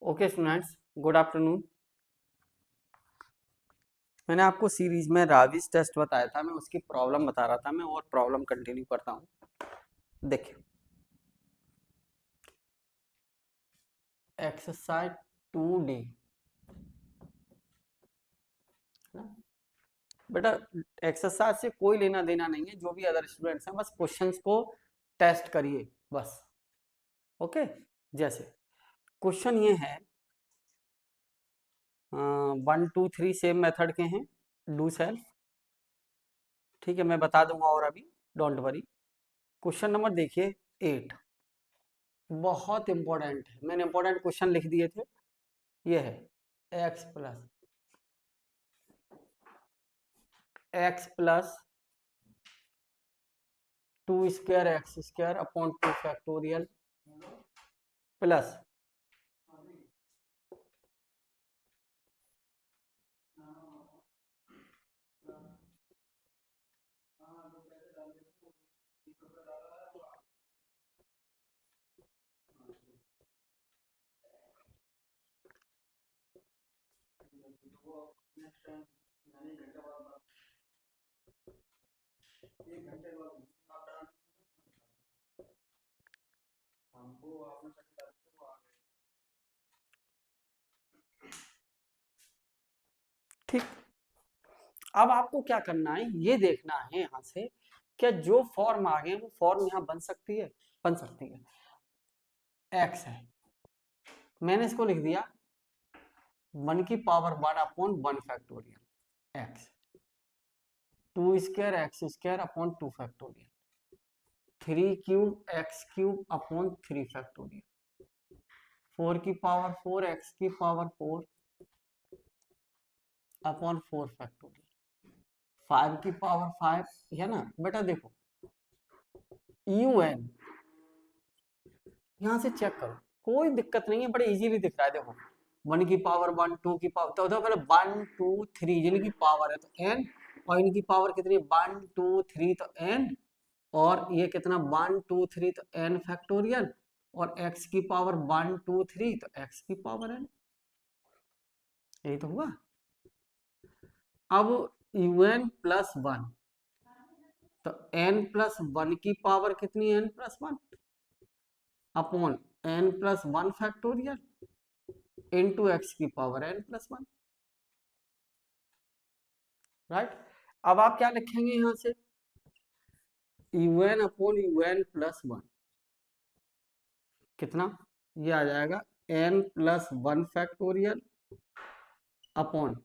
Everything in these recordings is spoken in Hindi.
Okay students, good afternoon. मैंने आपको सीरीज में राविस टेस्ट बताया था, मैं उसकी प्रॉब्लम बता रहा था मैं, और प्रॉब्लम कंटिन्यू करता हूँ। देखिए, एक्सरसाइज 2D बेटा, एक्सरसाइज से कोई लेना देना नहीं है। जो भी अदर स्टूडेंट्स हैं, बस क्वेश्चंस को टेस्ट करिए बस। ओके, जैसे क्वेश्चन ये है, 1 2 3 सेम मेथड के हैं, डू सेल्फ। ठीक है, मैं बता दूंगा और अभी डोंट वरी। क्वेश्चन नंबर देखिए 8, बहुत इंपॉर्टेंट है। मैंने इंपॉर्टेंट क्वेश्चन लिख दिए थे। ये है x plus 2 square x square upon 2 factorial plus ठीक। अब आपको क्या करना है, ये देखना है यहाँ से क्या जो फॉर्म आ गए वो फॉर्म यहाँ बन सकती है। बन सकती है। एक्स है, मैंने इसको लिख दिया 1 की power 1 upon 1 factorial x, 2 square x square upon 2 factorial, 3 cube x cube upon 3 factorial, 4 की पावर 4 एक्स की पावर 4 अपॉन 4 फैक्टोरियल, 5 की पावर 5 है ना बेटा। देखो un यहां से चेक करो, कोई दिक्कत नहीं है, बड़े इजीली दिख रहा है। देखो 1 की पावर 1, 2 की पावर, तो पहले 1 2 3 जिनकी पावर है तो n, और इनकी पावर कितनी 1 2 3 तो n, और ये कितना 1 2 3 तो n फैक्टोरियल, और x की पावर 1 2 3 तो x की पावर n। यही तो हुआ। अब un प्लस 1 तो n प्लस 1 की पावर कितनी n plus 1 upon n plus 1 factorial into x की पावर n प्लस 1। राइट, अब आप क्या लिखेंगे यहां से un अपॉन un प्लस 1 कितना, ये आ जाएगा n plus 1 factorial upon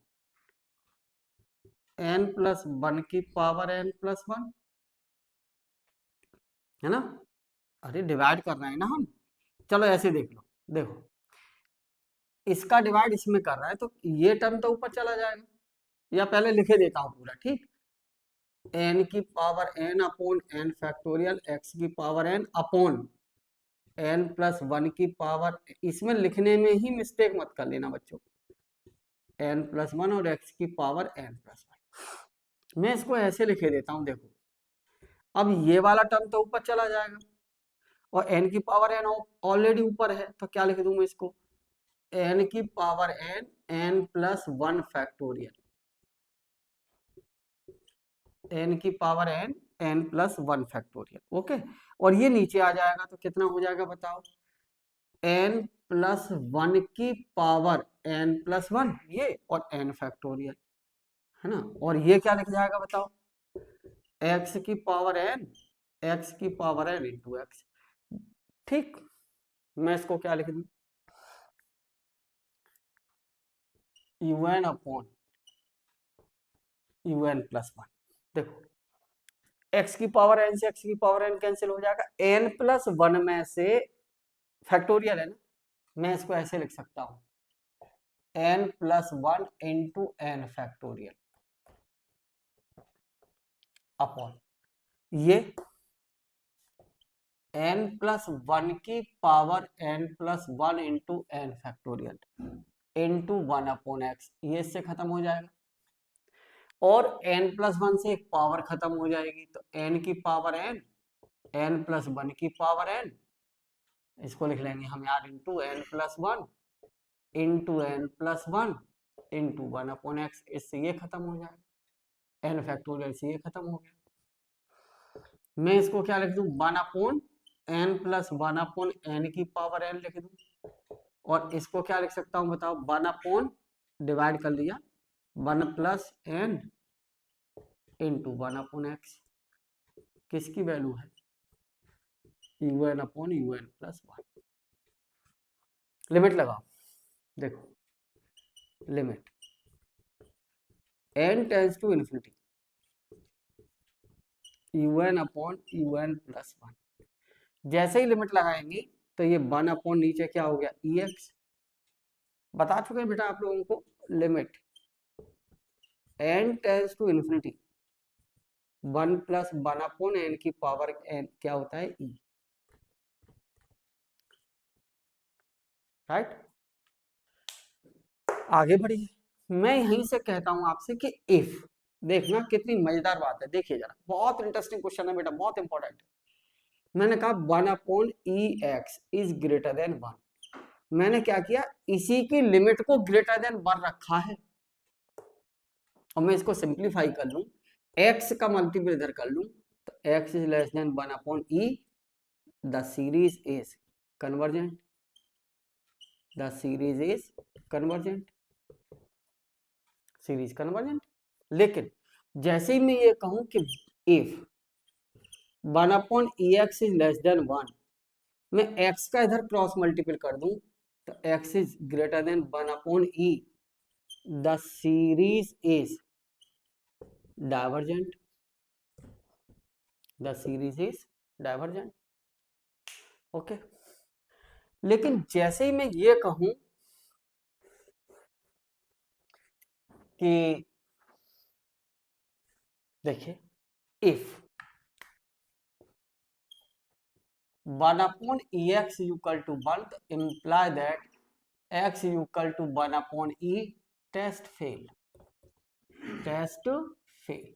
n plus 1 की पावर n प्लस 1, है ना। अरे डिवाइड करना है ना हम, चलो ऐसे देख लो। देखो इसका डिवाइड इसमें कर रहा है तो ये टर्म तो ऊपर चला जाएगा, या पहले लिखे देता हूं पूरा। ठीक, n की power n upon n factorial x की power n upon n plus 1 की पावर, इसमें लिखने में ही मिस्टेक मत कर लेना बच्चों, n प्लस 1 और x की पावर n प्लस 1। मैं इसको ऐसे लिखे देता हूं। देखो अब ये वाला टर्म तो ऊपर चला जाएगा, और n की पावर n ऑलरेडी ऊपर है, तो क्या लिख दूं मैं इसको, n की power n n plus 1 factorial, n की power n n plus 1 factorial. Okay, और ये नीचे आ जाएगा तो कितना हो जाएगा बताओ, n प्लस 1 की पावर n प्लस 1 ये, और n फैक्टोरियल, है ना। और ये क्या लिख जाएगा बताओ, x की पावर n x की पावर n इंटू एक्स। ठीक, मैं इसको क्या लिख दूं, un अपॉन un प्लस 1। देखो x की पावर n से x की पावर n कैंसिल हो जाएगा, n प्लस 1 में से फैक्टोरियल है ना, मैं इसको ऐसे लिख सकता हूं n plus 1 into n factorial upon ये n प्लस 1 की power n plus 1 into n factorial into 1 upon x, ये इससे खत्म हो जाएगा, और n प्लस 1 से एक पावर खत्म हो जाएगी, तो n की पावर n प्लस 1 की पावर n, इसको लिख लेंगे हम यार into n plus 1 into n plus one into one upon x, इससे ये खत्म हो जाएगा, एन फैक्टोरियल से ये खत्म हो गया। मैं इसको क्या लिख दूं, one upon n plus one upon n की पावर एन लिख दूं, और इसको क्या लिख सकता हूं बताओ, वन अपॉन डिवाइड कर लिया one plus n into one upon x, किसकी वैल्यू है, u n upon u n plus one. Limit लगाओ, देखो limit n tends to infinity u n upon u n plus one. जैसे ही लिमिट लगाएंगे तो ये वन अपॉन नीचे क्या हो गया, ई एक्स। बता चुके हैं बेटा आप लोगों को, limit n tends to infinity one plus one upon n की पावर एन क्या होता है, ई, राइट। आगे बढ़िए, मैं यहीं से कहता हूं आपसे कि इफ, देखना कितनी मजेदार बात है, देखिए जरा, बहुत इंटरेस्टिंग क्वेश्चन है बेटा, बहुत इंपॉर्टेंट है। मैंने कहा one upon e x is greater than one, मैंने क्या किया, इसी की लिमिट को ग्रेटर देन वन रखा है, और मैं इसको सिंप्लीफाई कर लूं, x का मल्टीपल इधर कर लूं, तो x is less then one upon e, the series is convergent, the series is convergent, series convergent. लेकिन जैसे ही मैं ये कहूं कि if one upon e x is less then one, मैं x का इधर क्रॉस मल्टीपल कर दूं, तो x is greater than one upon e, the series is divergent, the series is divergent, okay. लेकिन जैसे ही मैं ये कहूं कि देखिए if one upon e x equal to one, imply that x equal to one upon e, test fail, test fail.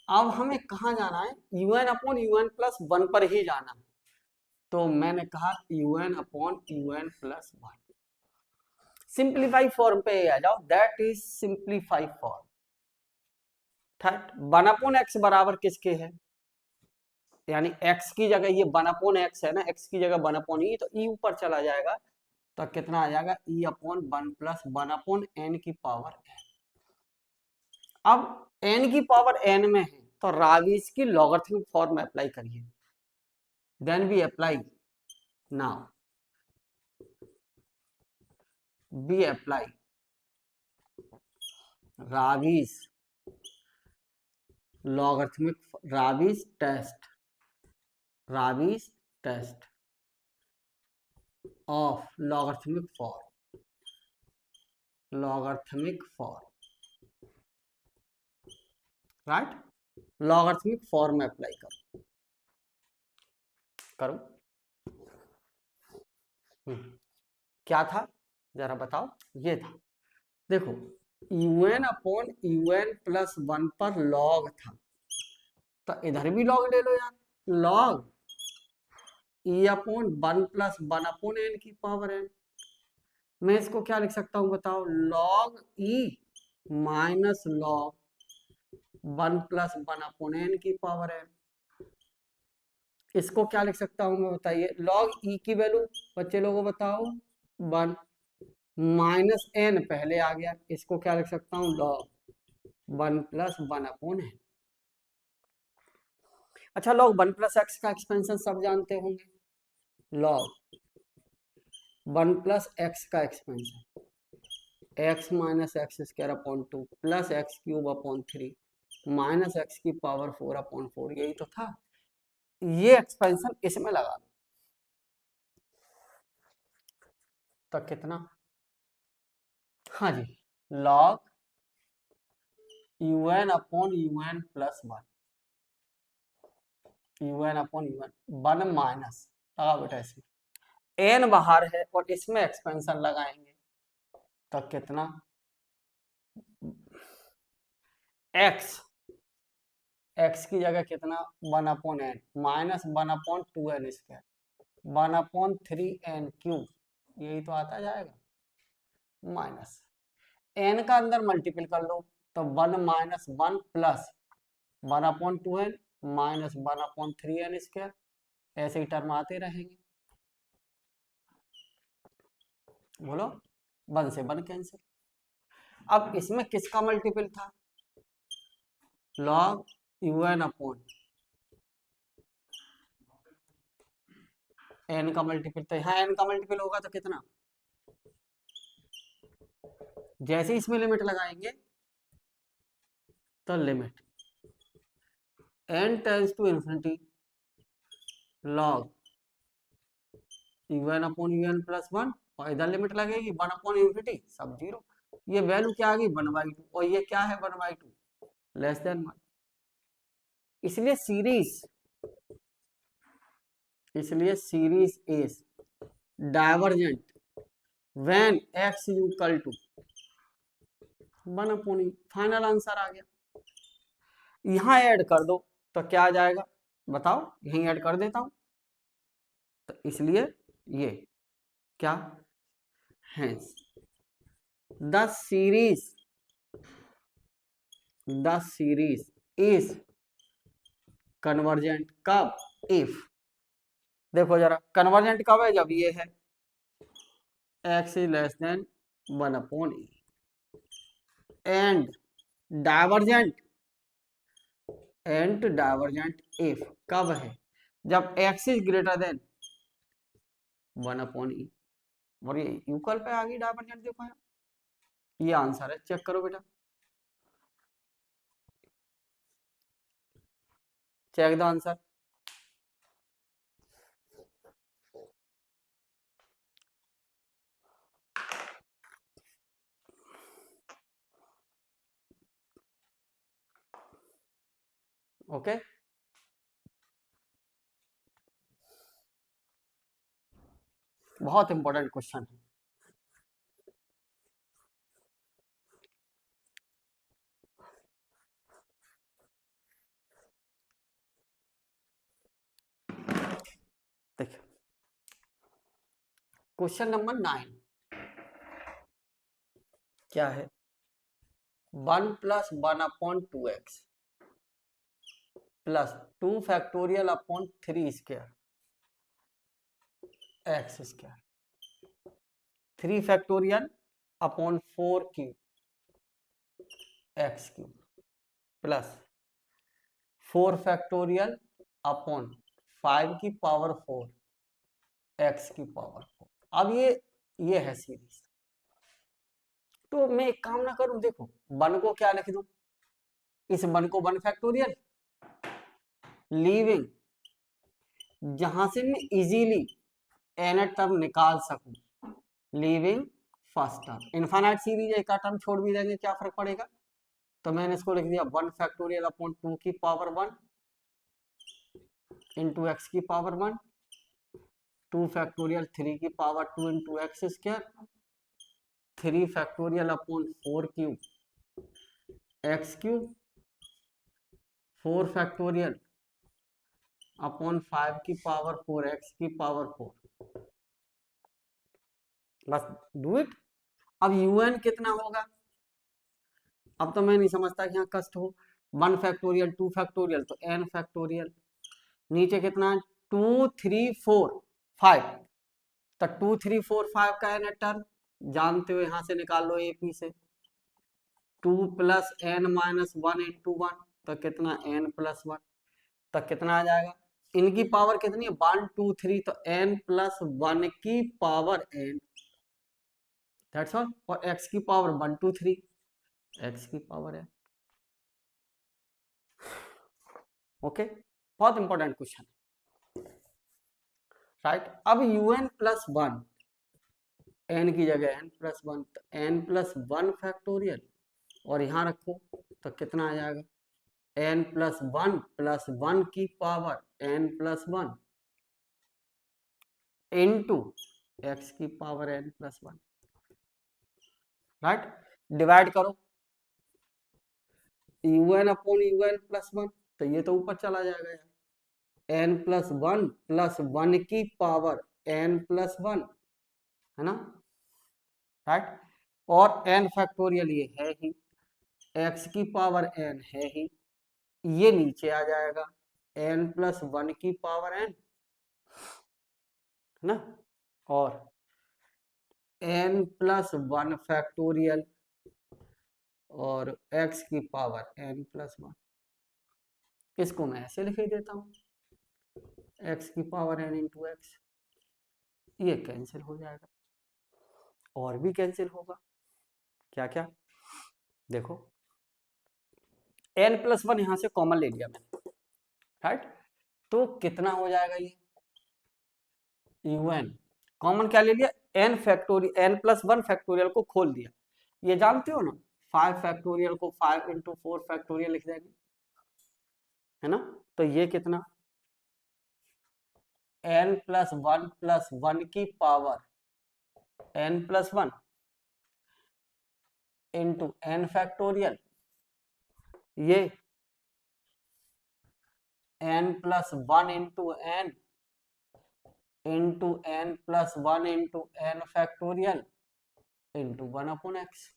अब हमें कहा जाना है, u n upon u n plus one पर ही जाना है, तो मैंने कहा u n upon u n plus one. Simplify form पे आ जाओ, that is simplify form, one upon x बराबर किसके है, यानी x की जगह ये वन अपॉन एक्स है ना, x की जगह वन अपॉन ई, तो ई ऊपर चला जाएगा, तो कितना आ जाएगा, e upon one plus one upon n की पावर एन। अब n की पावर n में है, तो रावीज की लॉगरिथमिक फॉर्म अप्लाई करिए, then we apply, now we apply Raabe's logarithmic, Raabe's test, Raabe's test of logarithmic form, logarithmic form, right, logarithmic form में अप्लाई करो, करो। क्या था जरा बताओ, ये था, देखो u n upon u n plus one पर लॉग था, तो इधर भी लॉग ले लो यार, log e upon one plus one upon n की पावर एन। मैं इसको क्या लिख सकता हूं बताओ, log e minus log one plus one upon n की पावर एन। इसको क्या लिख सकता हूं मैं बताइए, लॉग ई की वैल्यू बच्चे लोगों बताओ, वन, माइनस एन पहले आ गया, इसको क्या लिख सकता हूं, log one plus one upon n. अच्छा, लॉग वन प्लस एक्स का एक्सपेंशन सब जानते होंगे, लॉग वन प्लस एक्स का expansion, x minus x square upon two plus x cube upon three minus x की पावर फोर अपॉन फोर, यही तो था। ये एक्सपेंशन इसमें लगा दो, तो कितना, हाँ जी, log u n upon u n plus one, u n upon u n, one minus लगा बेटा, इसमें एन बाहर है और इसमें एक्सपेंशन लगाएंगे, तो कितना, एक्स, एक्स की जगह कितना, one upon n minus one upon two n square, one upon three n cube यही तो आता जाएगा, माइनस एन का अंदर मल्टीपल कर लो तो 1 minus 1 plus 1/2n minus 1/3n square, ऐसे ही टर्म आते रहेंगे। बोलो, 1 से 1 कैंसिल। अब इसमें किसका मल्टीपल था, लॉग un अपॉन एन का मल्टीपल, तो यहाँ एन का मल्टीपल होगा तो कितना, जैसे इसमें लिमिट लगाएंगे तो limit n tends to infinity log un upon un plus 1, और इधर लिमिट लगेगी 1 अपॉन इंफिनिटी सब जीरो। ये वैल्यू क्या आ गई 1/2, और ये क्या है 1/2 लेस देन 1। इसलिए series is divergent when x equal to 1 upon e. Final answer आ गया। यहां ऐड कर दो तो क्या आ जाएगा बताओ, यहीं ऐड कर देता हूं, तो इसलिए ये क्या है, द सीरीज इज कन्वर्जेंट कब, इफ, देखो जरा कन्वर्जेंट कब है, जब ये है x is less than 1 upon e, and divergent if कब है, जब x is greater than 1 upon e, और ये इक्वल पे आ गई डाइवर्जेंट, देखो यहाँ ये आंसर है, चेक करो बेटा, चेक द आंसर। ओके, बहुत इंपॉर्टेंट क्वेश्चन है। देखिए क्वेश्चन नंबर 9 क्या है, 1 plus 1 upon 2x plus 2 factorial upon 3 square x square, 3 factorial upon 4 cube x cube plus 4 factorial upon 5 की पावर 4 एक्स की पावर 4। अब ये है सीरीज, तो मैं एक काम ना करूं, देखो 1 को क्या लिख दूं, इस 1 को 1 फैक्टोरियल, लीविंग जहां से मैं इजीली एन टर्म निकाल सकूं, leaving first term, infinite series एक टर्म छोड़ भी देंगे क्या फर्क पड़ेगा, तो मैंने इसको लिख दिया 1 फैक्टोरियल अपॉन 2 की पावर 1 इंटू एक्स की पावर 1, 2 फैक्टोरियल 3 की power 2 into x square, 3 factorial upon 4 cube x cube, 4 factorial upon 5 की पावर 4 एक्स की पावर 4, बस डू इट। अब un कितना होगा, अब तो मैं नहीं समझता कि यहाँ कष्ट हो, 1 फैक्टोरियल 2 फैक्टोरियल तो n फैक्टोरियल, नीचे कितना है 2 3 4 5, तो 2 3 4 5 का n टर्म जानते हो, यहां से निकाल लो AP से, 2 प्लस n माइनस 1 इंटू 1, तो कितना n प्लस 1, तो कितना आ जाएगा, इनकी पावर कितनी है 1 2 3, तो n प्लस 1 की पावर n, दैट्स ऑल, और x की पावर 1 2 3 x की पावर है। ओके, बहुत इंपॉर्टेंट क्वेश्चन, राइट। अब un प्लस 1, n की जगह n प्लस 1, तो n प्लस 1 फैक्टोरियल, और यहां रखो तो कितना आ जाएगा n प्लस 1 की power n plus 1 into x की power n plus 1, right. Divide करो un अपॉन un प्लस 1, तो ये तो ऊपर चला जाएगा यार, n प्लस 1 की पावर n प्लस 1 है ना, राइट। और n फैक्टोरियल ये है ही, x की पावर n है ही, ये नीचे आ जाएगा n प्लस 1 की पावर n, है ना, और n प्लस 1 फैक्टोरियल और x की पावर n प्लस 1, इसको मैं ऐसे लिख देता हूँ x की पावर n इंटू एक्स, ये कैंसिल हो जाएगा, और भी कैंसिल होगा, क्या क्या, देखो n प्लस 1 यहां से कॉमन ले लिया मैंने, राइट, तो कितना हो जाएगा ये un, कॉमन क्या ले लिया, n factorial, n plus 1 factorial को खोल दिया, ये जानते हो ना 5 फैक्टोरियल को 5 इंटू 4 फैक्टोरियल लिख देंगे, है ना, तो ये कितना n प्लस 1 की power n plus 1 into n factorial, ये n plus 1 into n into n plus 1 into n factorial into 1 upon x,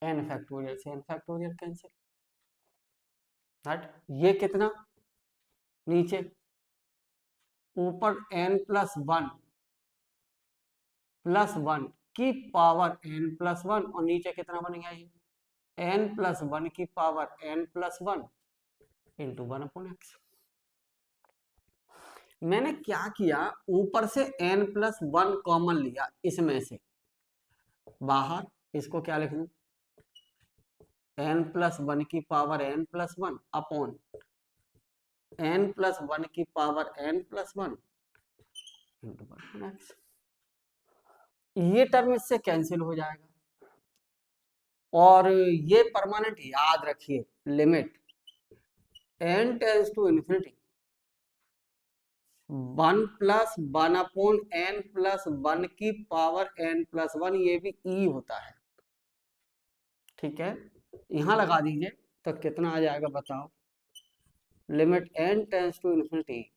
n factorial से n फैक्टोरियल कैंसिल, राइट, ये कितना नीचे, ऊपर n प्लस 1 की पावर n प्लस 1 और नीचे कितना बन गया ये n प्लस 1 की power n plus 1 into 1 upon x. मैंने क्या किया, ऊपर से n प्लस 1 कॉमन लिया इसमें से, बाहर इसको क्या लिख दूं, n प्लस 1 की power n plus 1 upon n plus 1 की power n plus 1 into 1 upon x, ये टर्म इससे कैंसिल हो जाएगा, और ये परमानेंट याद रखिए, limit n tends to infinity 1 plus 1 upon n plus 1 की पावर n प्लस 1, ये भी e होता है, ठीक है, यहां लगा दीजिए तो कितना आ जाएगा बताओ, limit n tends to infinity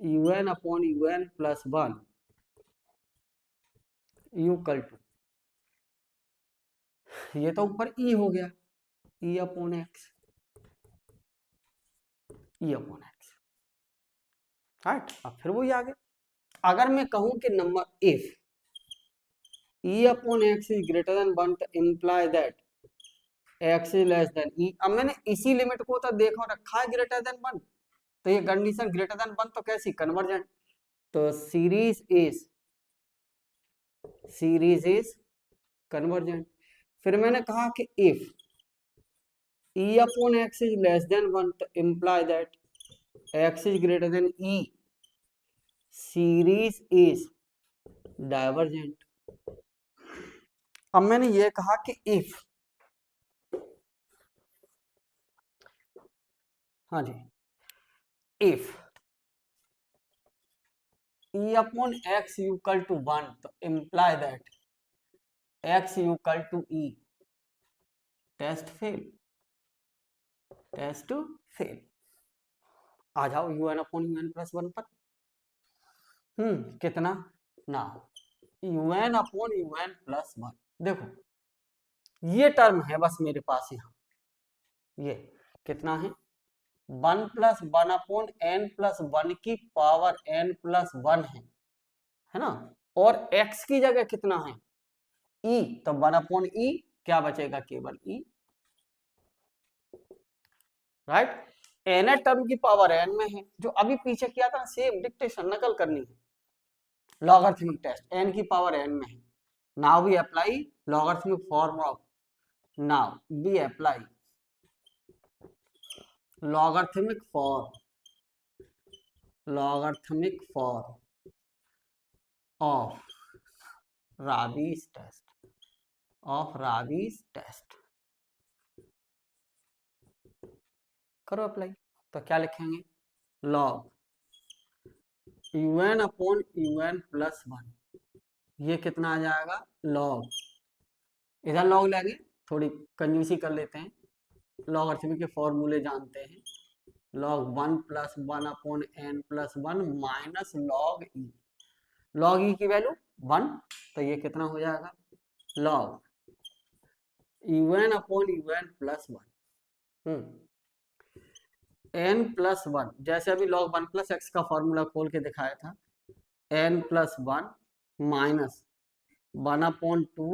un upon un plus 1 equal to, ये तो ऊपर e हो गया, e upon x, e upon x, right. अब फिर वही आगे, अगर मैं कहूं कि number if e upon x is greater than 1 तो imply that x is less than e, अब मैंने इसी लिमिट को तो देखो रखा है ग्रेटर देन 1, तो ये कंडीशन ग्रेटर देन 1 तो कैसी कन्वर्जेंट, तो सीरीज इज कन्वर्जेंट। फिर मैंने कहा कि if e upon x is less than 1 तो imply that x is greater than e, series is divergent. अब मैंने ये कहा कि इफ, हाँ जी, if e upon x equal to 1 तो imply that x equal to e, test fail. आ जाओ un अपॉन un प्लस 1 पर, कितना ना, un अपॉन un प्लस 1, देखो ये टर्म है बस मेरे पास यहाँ, ये कितना है 1 प्लस 1 अपॉन n प्लस 1 की पावर n प्लस 1 है ना, और x की जगह कितना है e, तो 1 अपॉन e, क्या बचेगा केवल e, राइट, n टर्म की पावर n में है, जो अभी पीछे किया था सेम डिक्टेशन नकल करनी है, लॉगरिथमिक टेस्ट n की पावर n में है, now we apply logarithmic form of, now we apply logarithmic form of Rabi's test, करो अप्लाई, तो क्या लिखेंगे log un upon un plus 1, ये कितना आ जाएगा log, इधर log लेंगे, थोड़ी कंजूसी कर लेते हैं, लॉगरिथमिक के फॉर्मूले जानते हैं, log 1 plus 1 upon n plus 1 minus log e, log e की वैल्यू 1, तो ये कितना हो जाएगा, log un upon un plus 1 n plus 1, जैसे अभी log 1 प्लस एक्स का फॉर्मूला खोल के दिखाया था, n plus 1 minus 1/2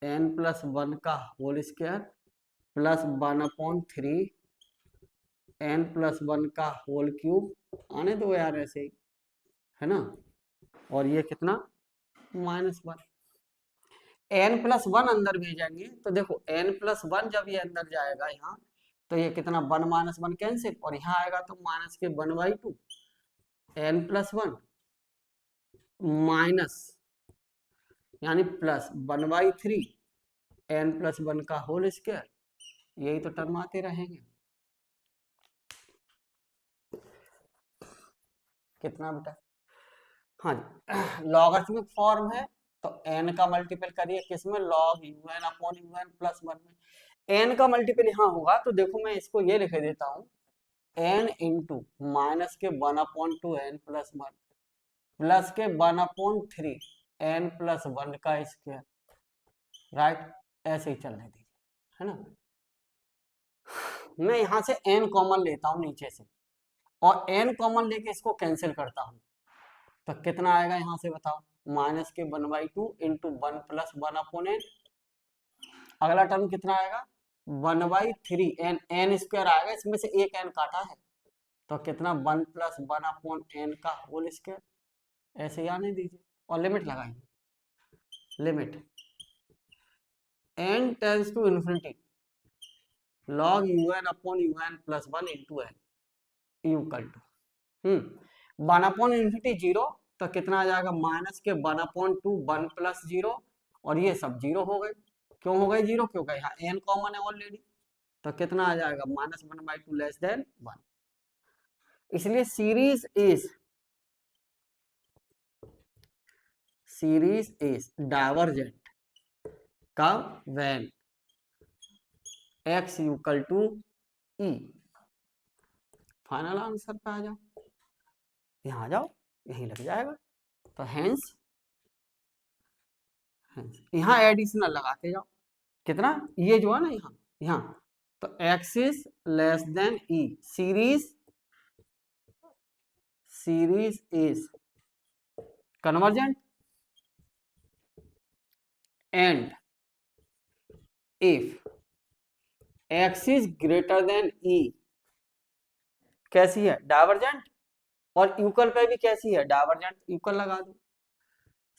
n plus 1 का whole square plus 1/3 n plus 1 का होल क्यूब, आने दो यार ऐसे ही, है ना, और ये कितना -1, n प्लस 1 अंदर भेजेंगे तो देखो n प्लस 1 जब ये अंदर जाएगा यहाँ, तो ये कितना 1 - 1 कैंसिल, और यहाँ आएगा तो माइनस के 1/2 n प्लस 1 माइनस यानी प्लस 1/3 n प्लस 1 का होल स्क्वायर, यही तो टर्म आते रहेंगे। कितना बेटा, हाँ जी, लॉगरिथमिक फॉर्म है तो n का मल्टीपल करिए किसमें, log un upon un plus 1 में। n का मल्टीपल यहाँ होगा तो देखो मैं इसको ये लिख देता हूँ, n इंटू माइनस के 1/2 n प्लस 1 प्लस के 1/3 n प्लस 1 का स्क्वायर, राइट, ऐसे ही चलने दीजिए, है ना। मैं यहाँ से n कॉमन लेता हूँ नीचे से, और n कॉमन लेके इसको कैंसिल करता हूँ, तो कितना आएगा यहाँ से बताओ, माइनस के 1/2 इंटू 1 प्लस 1/n, अगला टर्म कितना आएगा 1/3 n स्क्वायर आएगा, इसमें से एक n काटा है तो कितना 1 प्लस 1/n का होल स्क्वायर, ऐसे ही आने दीजिए और लिमिट लगाएंगे, limit n tends to infinity log un upon un plus 1 into n equal to 1/इन्फिनिटी 0, तो कितना आ जाएगा माइनस के 1/2 1 प्लस 0, और ये सब 0 हो गए, क्यों हो गए 0, क्योंकि यहाँ n कॉमन है ऑलरेडी, तो कितना आ जाएगा -1/2 लेस देन 1, इसलिए सीरीज इज डाइवर्जेंट कब, when x equal to e। Final answer पे आ जाओ, यहाँ आ जाओ, यहीं लग जाएगा, तो हेंस यहाँ एडिशनल लगाते जाओ, कितना, ये जो है ना यहाँ यहाँ, तो x is less than e, series is convergent and if x is greater than e, कैसी है, डाइवर्जेंट, और इक्वल पे भी कैसी है, डाइवर्जेंट, इक्वल लगा दो,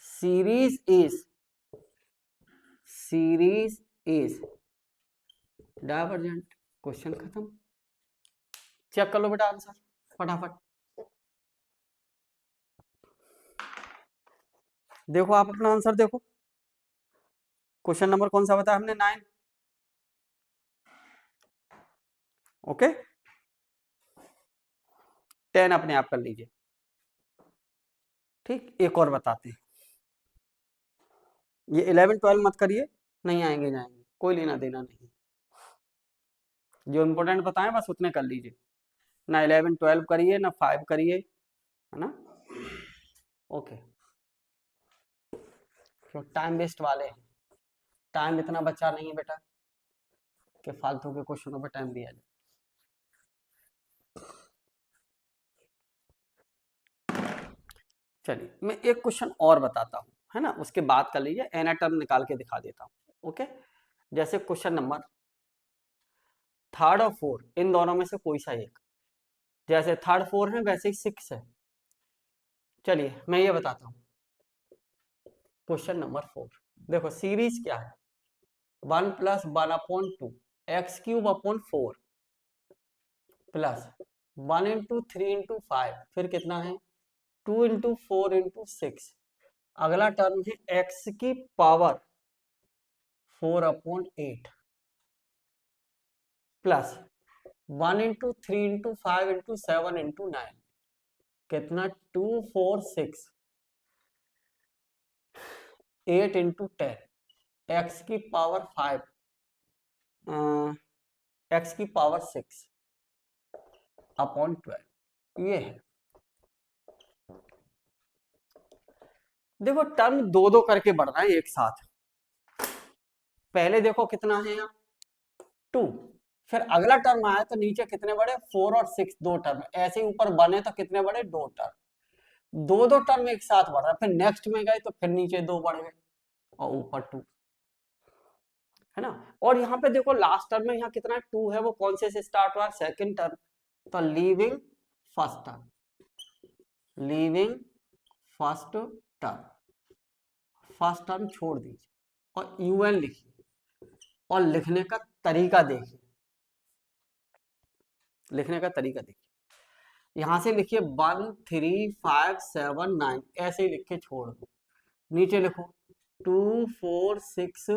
सीरीज इज डाइवर्जेंट, क्वेश्चन खत्म। चेक कर लो बेटा आंसर फटाफट, देखो आप अपना आंसर देखो, क्वेश्चन नंबर कौन सा बताया हमने, 9, ओके, 10 अपने आप कर लीजिए, ठीक, एक और बताते हैं, ये 11 12 मत करिए, नहीं आएंगे जाएंगे, कोई लेना देना नहीं, जो इम्पोर्टेंट बताएं बस उतने कर लीजिए, ना 11 12 करिए ना 5 करिए, है ना, ओके, तो टाइम वेस्ट वाले हैं, टाइम इतना बचा नहीं है बेटा कि फालतू के क्वेश्चनों पर टाइम दिया जाए। चलिए मैं एक क्वेश्चन और बताता हूँ, है ना, उसके बाद कर लीजिए, एना टर्म निकाल के दिखा देता हूँ, ओके, जैसे क्वेश्चन नंबर 3 और 4, इन दोनों में से कोई सा एक, जैसे 3 4 है वैसे ही 6 है, चलिए मैं ये बताता हूँ, क्वेश्चन नंबर 4, देखो सीरीज क्या है, 1 plus 1/2 x³ plus 1 into 3 into 5, फिर कितना है 2 इंटू 4 इंटू 6, अगला टर्म है x की power 4/8 plus 1 into 3 into 5 into 7 into 9, कितना 2 4 6 8 इंटू 10 x की पावर 5 x की पावर 6 अपॉन 12, ये है। देखो टर्म दो दो करके बढ़ रहा है एक साथ। पहले देखो कितना है यहाँ 2, फिर अगला टर्म आया तो नीचे कितने बड़े 4 और 6, दो टर्म ऐसे ही ऊपर बने तो कितने बड़े दो टर्म, दो दो टर्म एक साथ बढ़ रहा है, फिर नेक्स्ट में गए तो फिर नीचे दो बढ़ गए और ऊपर 2, है ना। और यहाँ पे देखो लास्ट टर्म में यहाँ कितना 2 है, वो कौन से स्टार्ट हुआ सेकंड टर्म, तो leaving first term, leaving first term, first term छोड़ दीजिए और यूएन लिखिए और लिखने का तरीका देखिए, लिखने का तरीका देखिए। यहां से लिखिए 1 3 5 7 9 ऐसे ही लिख के छोड़ दो, नीचे लिखो 2 4 6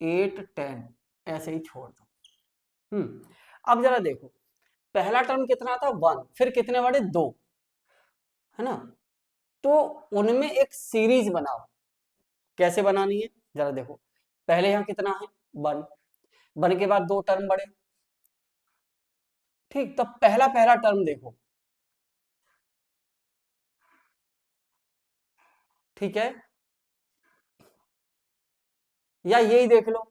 8 10 ऐसे ही छोड़ दो। अब जरा देखो पहला टर्म कितना था 1, फिर कितने बड़े 2, है ना, तो उनमें एक सीरीज बनाओ। कैसे बनानी है जरा देखो, पहले यहां कितना है 1, 1 के बाद दो टर्म बड़े, ठीक, तो पहला पहला टर्म देखो, ठीक है, या यही देख लो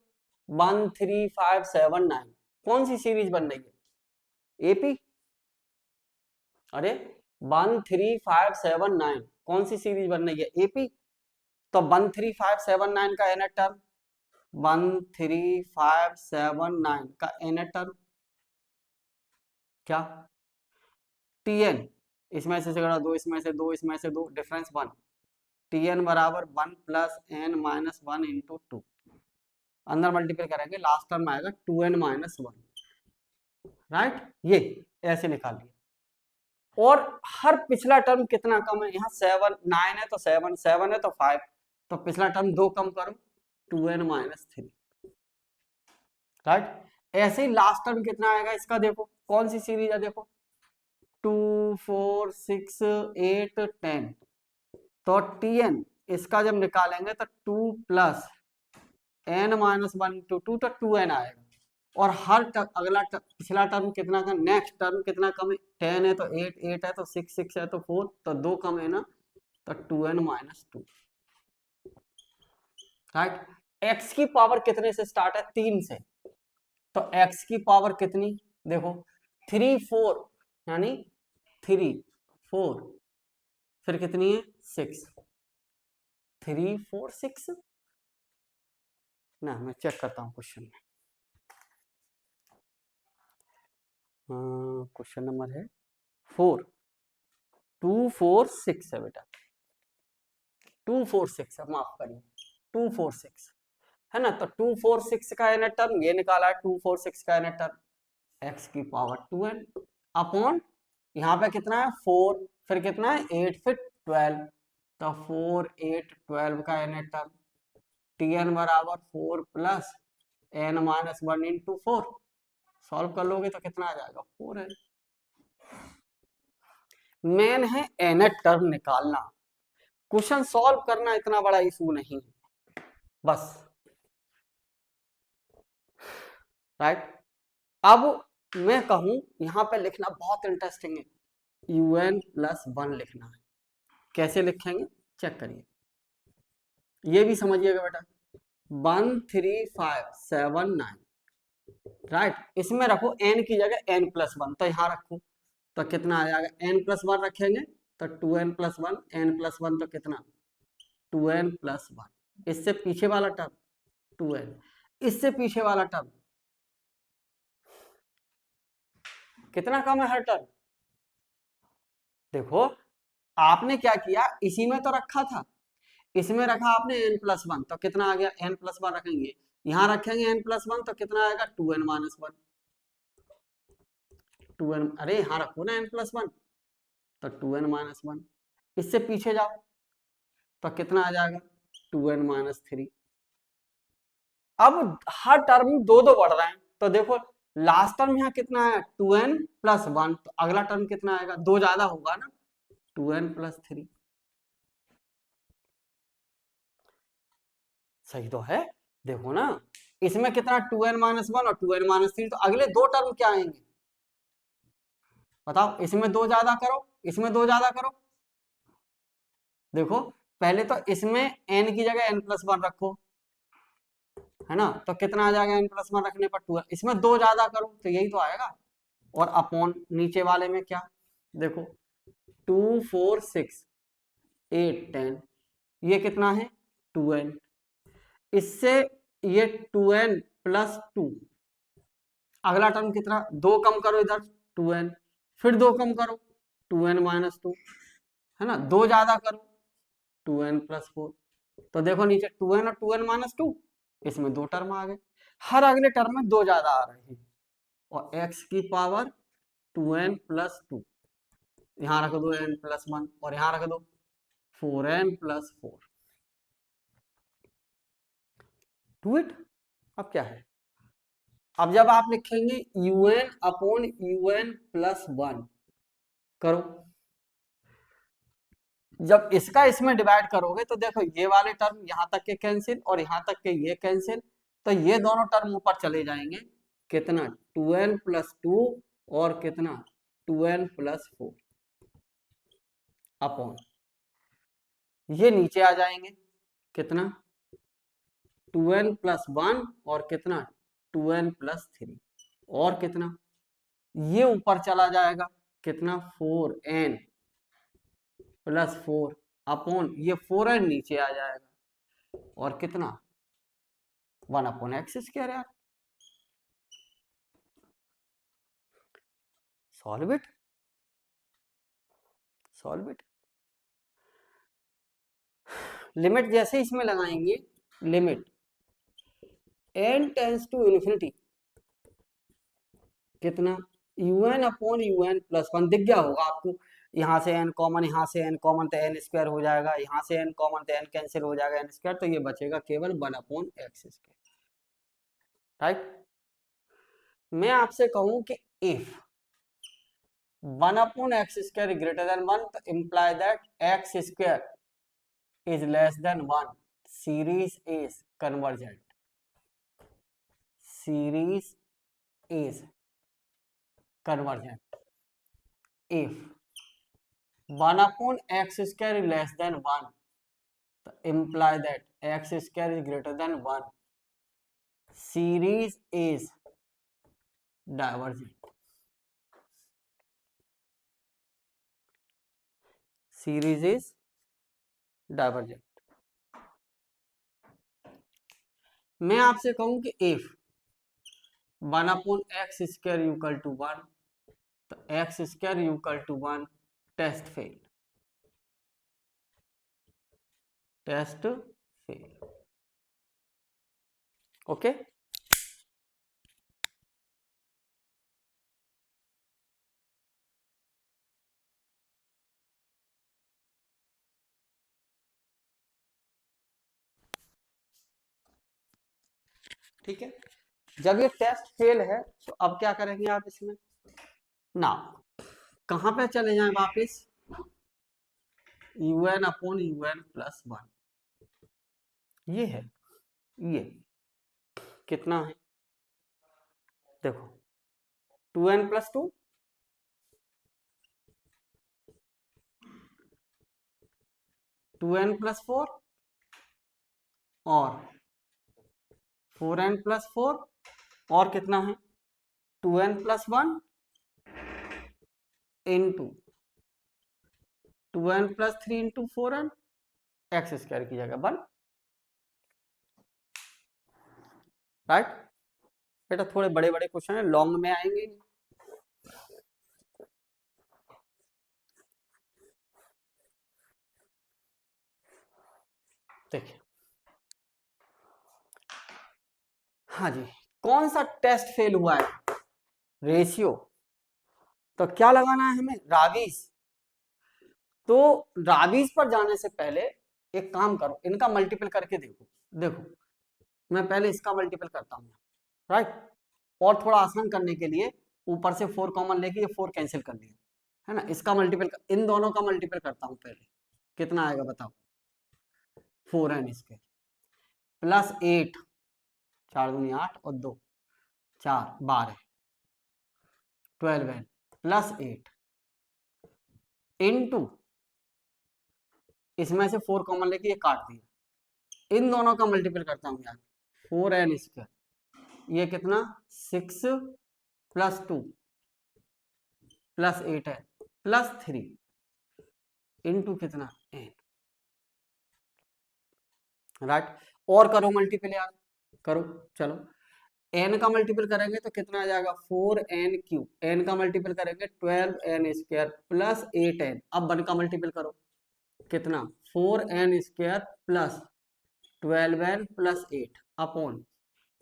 1 3 5 7 9, कौन सी सीरीज बन रही है एपी, अरे 1 3 5 7 9 कौन सी सीरीज बन रही है एपी, तो 1 3 5 7 9 का एन टर्म, 1 3 5 7 9 का एन टर्म क्या टीएन, इसमें से झगड़ा दो, इसमें से दो, इसमें से दो, डिफरेंस 1, टीएन बराबर 1 प्लस एन माइनस 1 इंटू 2, अंदर मल्टीप्लाई करेंगे लास्ट टर्म आएगा 2n माइनस 1, राइट, ये ऐसे निकाल लिया। और हर पिछला टर्म कितना कम है, यहाँ 7 9 है तो 7 7 है तो 5, तो पिछला टर्म 2 कम करो 2n माइनस 3, राइट। ऐसे ही लास्ट टर्म कितना आएगा इसका देखो, कौन सी सीरीज है देखो 2 4 6 8 10, तो tn इसका जब निकालेंगे तो 2 प्लस n माइनस 1 टू 2 तो 2n आएगा। और हर अगला पिछला टर्म कितना का, नेक्स्ट टर्म कितना कम है 10 है तो 8 8 है तो 6 6 है तो 4, तो 2 कम है ना, तो 2n माइनस 2, राइट। x की पावर कितने से स्टार्ट है 3 से, तो x की पावर कितनी देखो 3 4, यानी 3 4, फिर कितनी है 6, 3 4 6 ना, मैं चेक करता हूँ क्वेश्चन में, क्वेश्चन नंबर है 4 2 4 6 है बेटा, 2 4 6 है, माफ करिए 2 4 6 है ना, तो 2 4 6 का एन टर्म ये निकाला है, 2 4 6 का एन टर्म x की पावर 2n अपॉन यहाँ पे कितना है 4, फिर कितना है 8, फिर 12, तो 4 8 12 का एन टर्म tn बराबर 4 plus n minus 1 into 4, solve कर लोगे तो कितना आ जाएगा 4 है। मेन है एन टर्म निकालना, क्वेश्चन सॉल्व करना इतना बड़ा इशू नहीं है बस, राइट। अब मैं कहूं यहां पे लिखना बहुत इंटरेस्टिंग है, un प्लस 1 लिखना है, कैसे लिखेंगे चेक करिए, ये भी समझिएगा बेटा 1 3 5 7 9, राइट, इसमें रखो n की जगह n प्लस 1, तो यहां रखो तो कितना आ जाएगा n प्लस 1 रखेंगे तो 2n प्लस 1, n प्लस 1 तो कितना 2n प्लस 1, इससे पीछे वाला टर्म 2n, इससे पीछे वाला टर्म कितना कम है हर टर्म, देखो आपने क्या किया इसी में तो रखा था, इसमें रखा आपने n प्लस 1, तो कितना आ गया n प्लस 1 रखेंगे, यहां रखेंगे n प्लस 1 तो कितना आएगा 2n माइनस 1, 2n, अरे यहां रखो ना n प्लस 1 तो 2n माइनस 1, इससे पीछे जाओ तो कितना आ जाएगा 2n माइनस 3। अब हर टर्म दो दो बढ़ रहे हैं, तो देखो लास्ट टर्म यहाँ कितना है 2n प्लस 1, तो अगला टर्म कितना आएगा, दो ज्यादा होगा ना 2n प्लस 3, सही तो है, देखो ना इसमें कितना 2n माइनस 1 और 2n माइनस 3, तो अगले दो टर्म क्या आएंगे बताओ, इसमें दो ज्यादा करो, इसमें दो ज्यादा करो, देखो पहले तो इसमें n की जगह n+1 रखो, है ना, तो कितना आ जाएगा n+1 रखने पर 2, इसमें 2 ज्यादा करो तो यही तो आएगा, और अपॉन नीचे वाले में क्या, देखो 2 4 6 8 10, ये कितना है 2n, इससे ये 2n+2, अगला टर्म कितना, 2 कम करो इधर 2n, फिर 2 कम करो 2n-2, है ना, 2 ज्यादा करो 2n+4, तो देखो नीचे 2n और 2n-2, इसमें 2 टर्म आ गए, हर अगले टर्म में 2 ज्यादा आ रहे हैं, और x की पावर 2n+2, यहाँ रख दो n+1 और यहाँ रख दो 4n+4, डू इट। अब क्या है, अब जब आप लिखेंगे un/un+1 करो, जब इसका इसमें डिवाइड करोगे तो देखो ये वाले टर्म यहां तक के कैंसिल और यहां तक के ये कैंसिल, तो ये दोनों टर्म ऊपर चले जाएंगे, कितना 2n+2 और कितना 2n+4 अपॉन, ये नीचे आ जाएंगे, कितना 2n+1 और कितना 2n+3, और कितना ये ऊपर चला जाएगा, कितना 4n+4 अपॉन ये 4n नीचे आ जाएगा, और कितना 1/x² यार, solve it, solve it. Limit जैसे इसमें लगाएंगे, लिमिट n →∞, कितना un/un+1 दिख गया होगा आपको, यहाँ से n कॉमन, यहाँ से n कॉमन तो n² हो जाएगा, यहाँ से n कॉमन तो n कैंसिल हो जाएगा n², तो ये बचेगा केवल 1/x², राइट। मैं आपसे कहूं कि इफ 1/x² ग्रेटर देन 1, तो imply that x² is less than 1, series is convergent, series is convergent if 1/x² is less than 1, तो imply that x² is greater than 1, series is divergent, series is divergent। मैं आपसे कहूं कि if 1/x² equal to 1, तो x² equal to 1, test fail, test fail, okay. ठीक है, जब ये टेस्ट फेल है तो अब क्या करेंगे आप इसमें ना, कहां पे चले जाएं वापस, un/un+1, ये है, ये कितना है, देखो 2n+2, 2n+4 और 4n+4, और कितना है 2n+1 into 2n+3 into 4n, x² की जगह 1, राइट। बेटा थोड़े बड़े बड़े क्वेश्चन है, लॉन्ग में आएंगे, देखिए, हाँ जी, कौन सा टेस्ट फेल हुआ है, रेशियो, तो क्या लगाना है हमें, रावीज, तो रावीज पर जाने से पहले एक काम करो, इनका मल्टीपल करके देखो, देखो मैं पहले इसका मल्टीपल करता हूँ, राइट, और थोड़ा आसान करने के लिए ऊपर से 4 कॉमन लेके ये 4 कैंसिल कर लिया, है ना, इसका मल्टीपल, इन दोनों का मल्टीपल करता हूँ पहले, कितना आएगा बताओ, 4n इसके प्लस 8, 4 दूनी 8 और 2 4 12, 12n प्लस 8 इंटू इसमें से 4 कॉमन लेके ये काट दिया, इन दोनों का मल्टीपल करता हूँ यार, 4n², ये कितना 6 plus 2 plus 8n plus 3 into कितना n, राइट। और करो मल्टीपल यार, करो चलो। n का मल्टीपल करेंगे तो कितना आ जाएगा 4n³, n का मल्टीपल करेंगे 12n² प्लस 8n। अब 1 का मल्टीपल करो, कितना 4n² plus 12n plus 8 upon,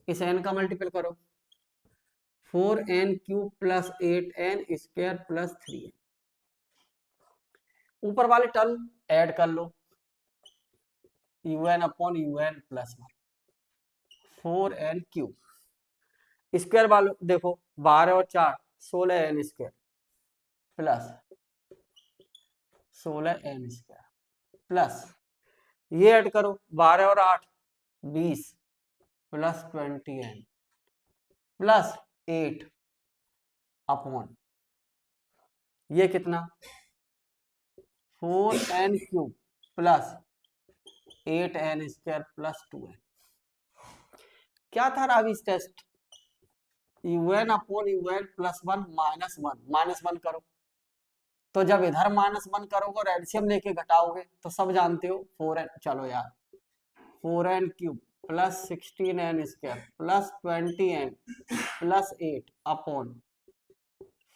इस n का मल्टीपल करो 4n³ plus 8n² plus 3n। ऊपर वाले टर्म ऐड कर लो, un upon un plus 1, 4n³ square वालों देखो 12 और 4 16n² प्लस 16n² प्लस ये ऐड करो 12 और 8 20 प्लस 20n प्लस 8 अपॉन ये कितना 4n³ plus 8n² plus 2n। क्या था Raabe's test, un upon un plus 1 minus 1 करो, तो जब इधर -1 करोगे और एलसीएम लेके घटाओगे तो सब जानते हो 4n, चलो यार 4n³ plus 16n² plus 20n plus 8 upon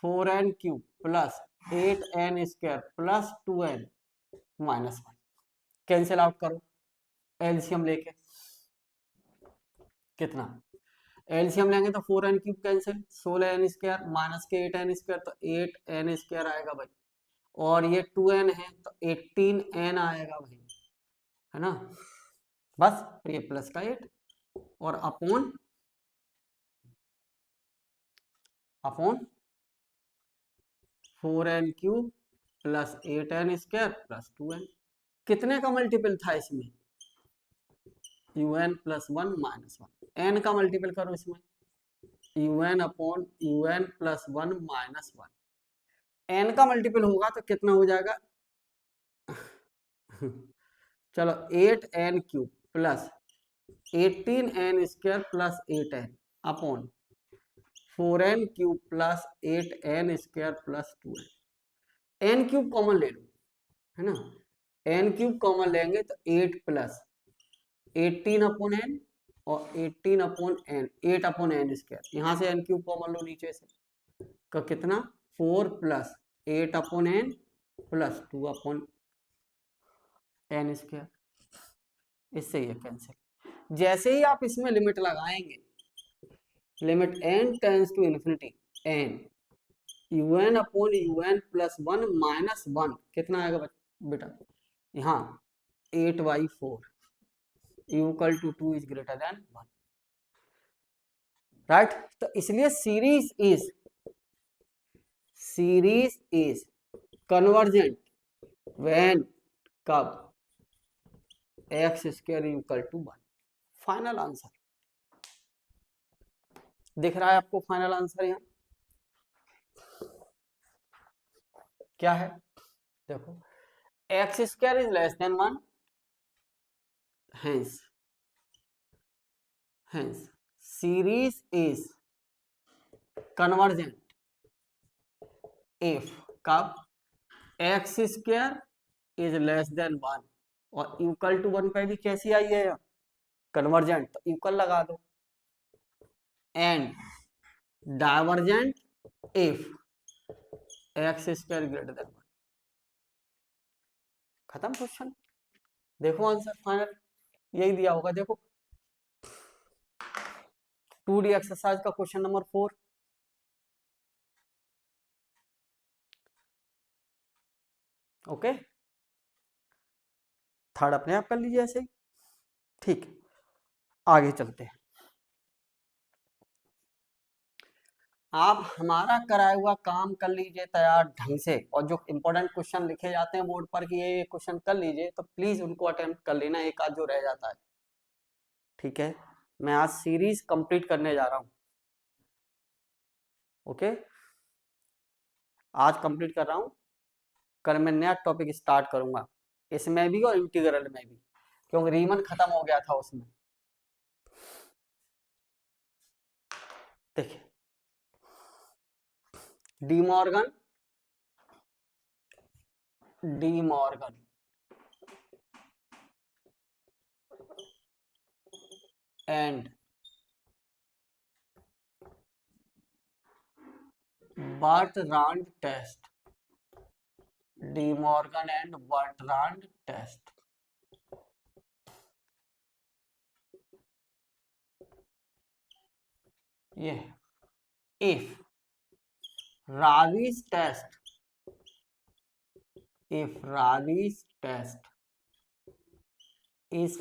4n³ plus 8n² plus 2n minus 1। Cancel out करो एलसीएम लेके, कितना एलसीएम लेंगे तो 4n³ कैंसिल, 16n² माइनस के 8n² तो 8n² आएगा भाई, और ये 2n है तो 18n आएगा भाई, है ना। बस ये प्लस का 8 और upon 4n³ plus 8n² plus 2n। कितने का मल्टीपल था इसमें, un प्लस 1 माइनस 1, n का मल्टीपल करो इसमें, un upon un plus 1 minus 1, n का मल्टीपल होगा तो कितना हो जाएगा चलो 8n³ plus 18n² plus 8n upon 4n³ plus 8n² plus 2n। n³ common ले लो, है ना, n³ कॉमन लेंगे तो 8 प्लस 18 अपॉन n और 18 अपॉन n, 8 अपॉन n², यहाँ से n³ कॉमन लो नीचे से, का कितना 4 plus 8 upon n plus 2 upon n², इससे ये कैंसिल। जैसे ही आप इसमें लिमिट लगाएंगे, limit n tends to infinity n un upon un plus 1 minus 1 कितना आएगा बेटा, यहाँ 8/4 equal to 2 is greater than 1, right. तो इसलिए सीरीज इज कन्वर्जेंट व्हेन कब x² equal to 1। Final answer दिख रहा है आपको, फाइनल आंसर यहाँ क्या है, देखो x² is less than 1, hence series is convergent if कब x² is less than 1 और इक्वल टू 1 पे भी कैसी आई है कन्वर्जेंट, तो इक्वल लगा दो, and divergent if x² greater than 1। खत्म क्वेश्चन, देखो आंसर फाइनल यही दिया होगा, देखो 2D एक्सरसाइज का क्वेश्चन नंबर 4। ओके, थर्ड अपने आप कर लीजिए ऐसे ही, ठीक। आगे चलते हैं, आप हमारा कराया हुआ काम कर लीजिए तैयार ढंग से, और जो इंपॉर्टेंट क्वेश्चन लिखे जाते हैं बोर्ड पर कि ये क्वेश्चन कर लीजिए, तो प्लीज उनको अटेम्प्ट कर लेना, एक आध जो रह जाता है, ठीक है। मैं आज सीरीज कंप्लीट करने जा रहा हूं, ओके, आज कंप्लीट कर रहा हूं, कल मैं नया टॉपिक स्टार्ट करूंगा। इसमें भी और इंटीग्रल में भी, क्योंकि रीमन खत्म हो गया था उसमें। देखिए De Morgan and Bertrand test, De Morgan and Bertrand test. ये if Raabe's test is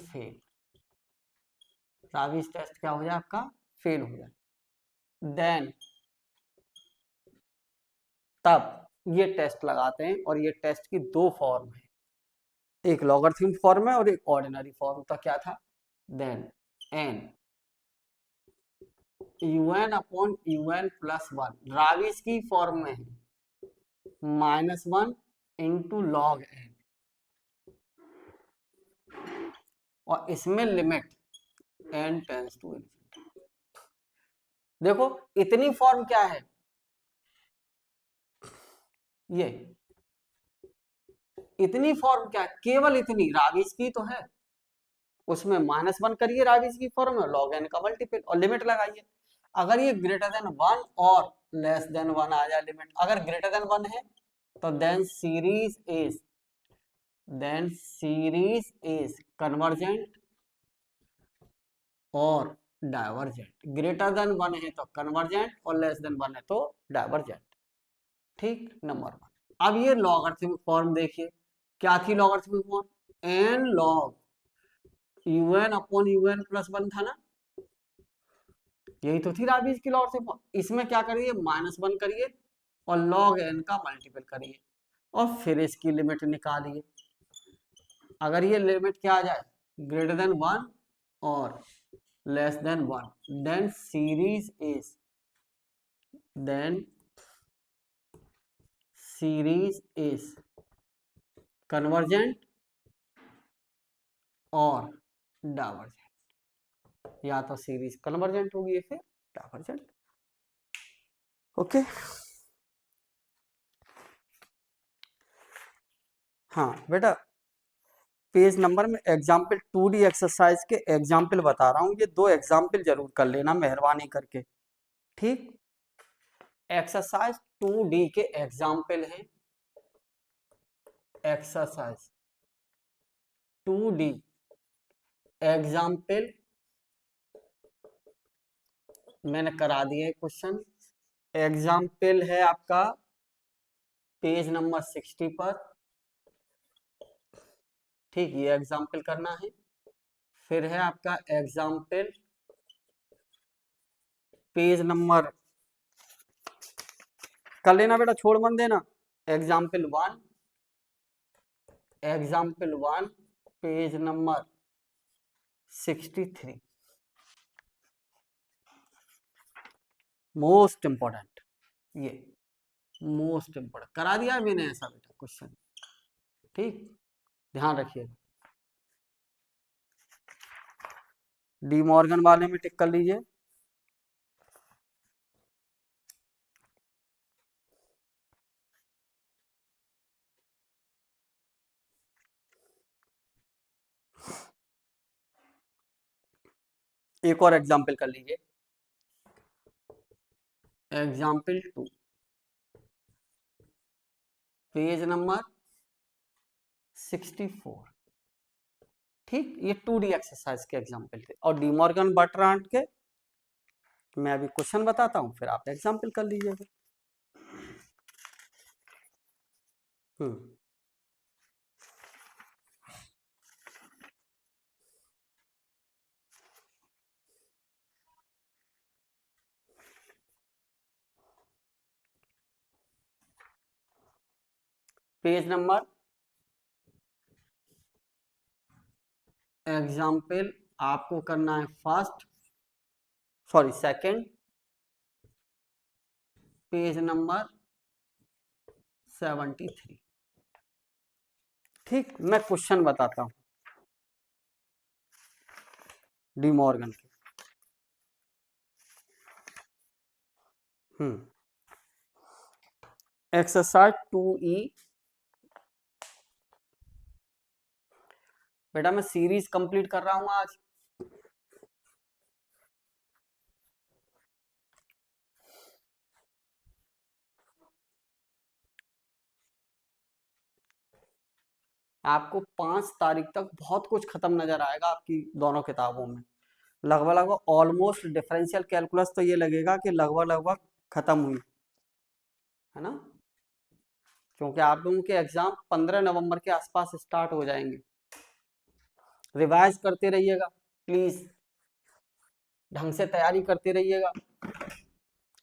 fail, Raabe's test क्या हो जाए आपका, फेल हो जाए, देन तब ये टेस्ट लगाते हैं, और ये टेस्ट की दो फॉर्म है, एक लॉगरिथमिक फॉर्म है और एक ऑर्डिनरी फॉर्म। तो क्या था, then n un upon un plus one, Raabe's की फॉर्म में है -1 इंटू लॉग एन, और इसमें limit n tends to infinity. देखो इतनी फॉर्म क्या है, ये इतनी फॉर्म क्या है, केवल इतनी रावीज की तो है, उसमें -1 करिए रावीज की फॉर्म में, लॉग एन का मल्टीपल, और लिमिट लगाइए। अगर ये ग्रेटर देन 1 और लेस देन 1 आ जाए लिमिट, अगर ग्रेटर देन 1 है तो देन सीरीज इज कन्वर्जेंट और डाइवर्जेंट। ग्रेटर देन 1 है तो कन्वर्जेंट, और लेस देन 1 है तो डाइवर्जेंट। ठीक, नंबर 1। अब ये लॉगरिथमिक फॉर्म देखिए, क्या थी logarithmic form, n log un upon un plus 1 था ना, यही तो थी रावीज की लॉगरिथमिक फॉर्म। इसमें क्या करिए, -1 करिए और log n का मल्टीपल करिए, और फिर इसकी लिमिट निकालिए। अगर ये लिमिट क्या आ जाए, ग्रेटर देन 1 और less than 1, then series is convergent और डाइवर्जेंट, या तो सीरीज कन्वर्जेंट होगी या फिर डाइवर्जेंट। ओके, हाँ बेटा, पेज नंबर में एग्जाम्पल 2D एक्सरसाइज के एग्जाम्पल बता रहा हूँ, ये 2 एग्जाम्पल जरूर कर लेना मेहरबानी करके। ठीक, एक्सरसाइज 2D के एग्जाम्पल हैं, एक्सरसाइज 2D एग्जाम्पल मैंने करा दिए क्वेश्चन। एग्जाम्पल है आपका पेज नंबर 60 पर। ठीक, ये एग्जाम्पल करना है। फिर है आपका एग्जाम्पल पेज नंबर, कर लेना बेटा, छोड़ मत देना। Example 1 page number 63, most important, ये मोस्ट इंपॉर्टेंट करा दिया है मैंने ऐसा बेटा क्वेश्चन। ठीक, ध्यान रखिएगा। डी मॉर्गन वाले में टिक कर लीजिए। एक और एग्जाम्पल कर लीजिए, एग्जाम्पल 2 पेज नंबर 64। ठीक, ये 2D एक्सरसाइज के एग्जाम्पल थे, और डी मॉर्गन बर्ट्रांड के मैं अभी क्वेश्चन बताता हूँ, फिर आप एग्जाम्पल कर लीजिएगा। पेज नंबर, एग्जाम्पल आपको करना है सेकंड, पेज नंबर 73। ठीक, मैं क्वेश्चन बताता हूं डी मॉर्गन के। Exercise 2E। बेटा मैं सीरीज कंप्लीट कर रहा हूं आज। आपको 5 तारीख तक बहुत कुछ खत्म नजर आएगा आपकी दोनों किताबों में। लगभग लगभग ऑलमोस्ट डिफरेंशियल कैलकुलस तो ये लगेगा कि लगभग लगभग खत्म हुई है ना, क्योंकि आप लोगों के एग्जाम 15 नवंबर के आसपास स्टार्ट हो जाएंगे। रिवाइज करते रहिएगा प्लीज, ढंग से तैयारी करते रहिएगा।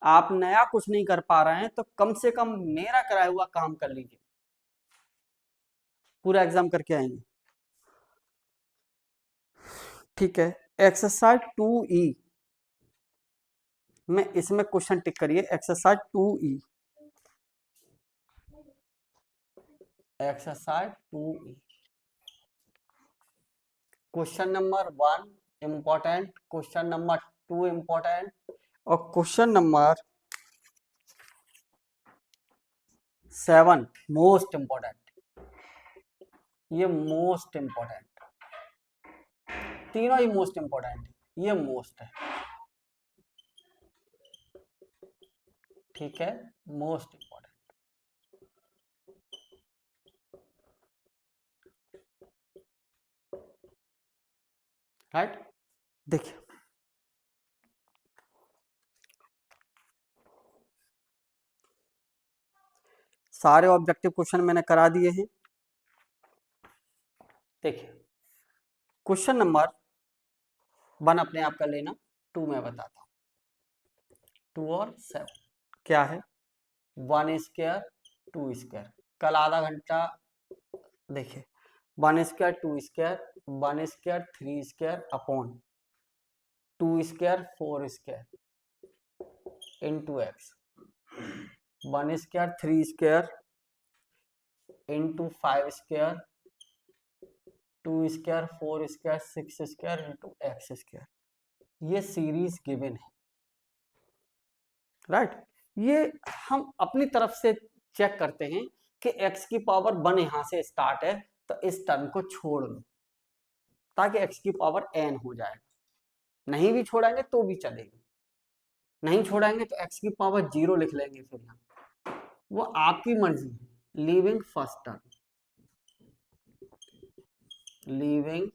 आप नया कुछ नहीं कर पा रहे हैं तो कम से कम मेरा कराया हुआ काम कर लीजिए, पूरा एग्जाम करके आएंगे। ठीक है, एक्सरसाइज 2E में इसमें क्वेश्चन टिक करिए। Exercise 2E, exercise 2E question number 1 important, question number 2 important, और क्वेश्चन नंबर 7 मोस्ट इम्पोर्टेंट। ये मोस्ट इम्पोर्टेंट, तीनों ही मोस्ट इम्पोर्टेंट, ये मोस्ट है। ठीक है, मोस्ट इम्पोर्टेंट। राइट, देखिए सारे ऑब्जेक्टिव क्वेश्चन मैंने करा दिए हैं। देखिए क्वेश्चन नंबर 1 अपने आप कर लेना, 2 मैं बताता हूँ। 2 और 7 क्या है, 1 स्क्वायर 2 स्क्वायर। कल आधा घंटा देखिए, 1 square 2 square, 1 square 3 square upon 2 square 4 square into x, 1 square 3 square into 5 square, 2 square 4 square 6 square into x square. ये सीरीज गिवन है। राइट, ये हम अपनी तरफ से चेक करते हैं कि x की पावर 1 यहां से स्टार्ट है तो इस टर्म को छोड़ दो ताकि x की पावर n हो जाएगा। नहीं भी छोड़ेंगे तो भी चलेगा, नहीं छोड़ेंगे तो x की पावर 0 लिख लेंगे। फिर यहाँ वो आपकी मर्जी है। Leaving first term, leaving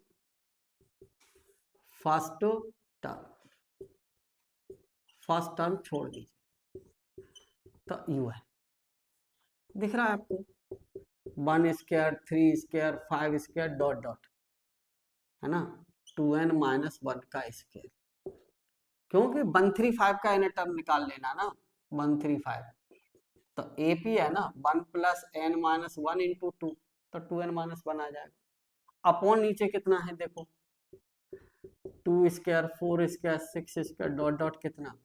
first term, first term छोड़ दीजिए तो u है। दिख रहा है आपको, 1 square 3 square 5 square dot dot, है ना, 2n माइनस 1 का स्क्वायर, क्योंकि 135 का इन्हें टर्म निकाल लेना ना, 135 तो AP है ना 1 प्लस n माइनस 1 इंटू 2, तो 2n माइनस 1 आ जाएगा। अपॉन नीचे कितना है देखो, 2 square 4 square 6 square dot dot कितना,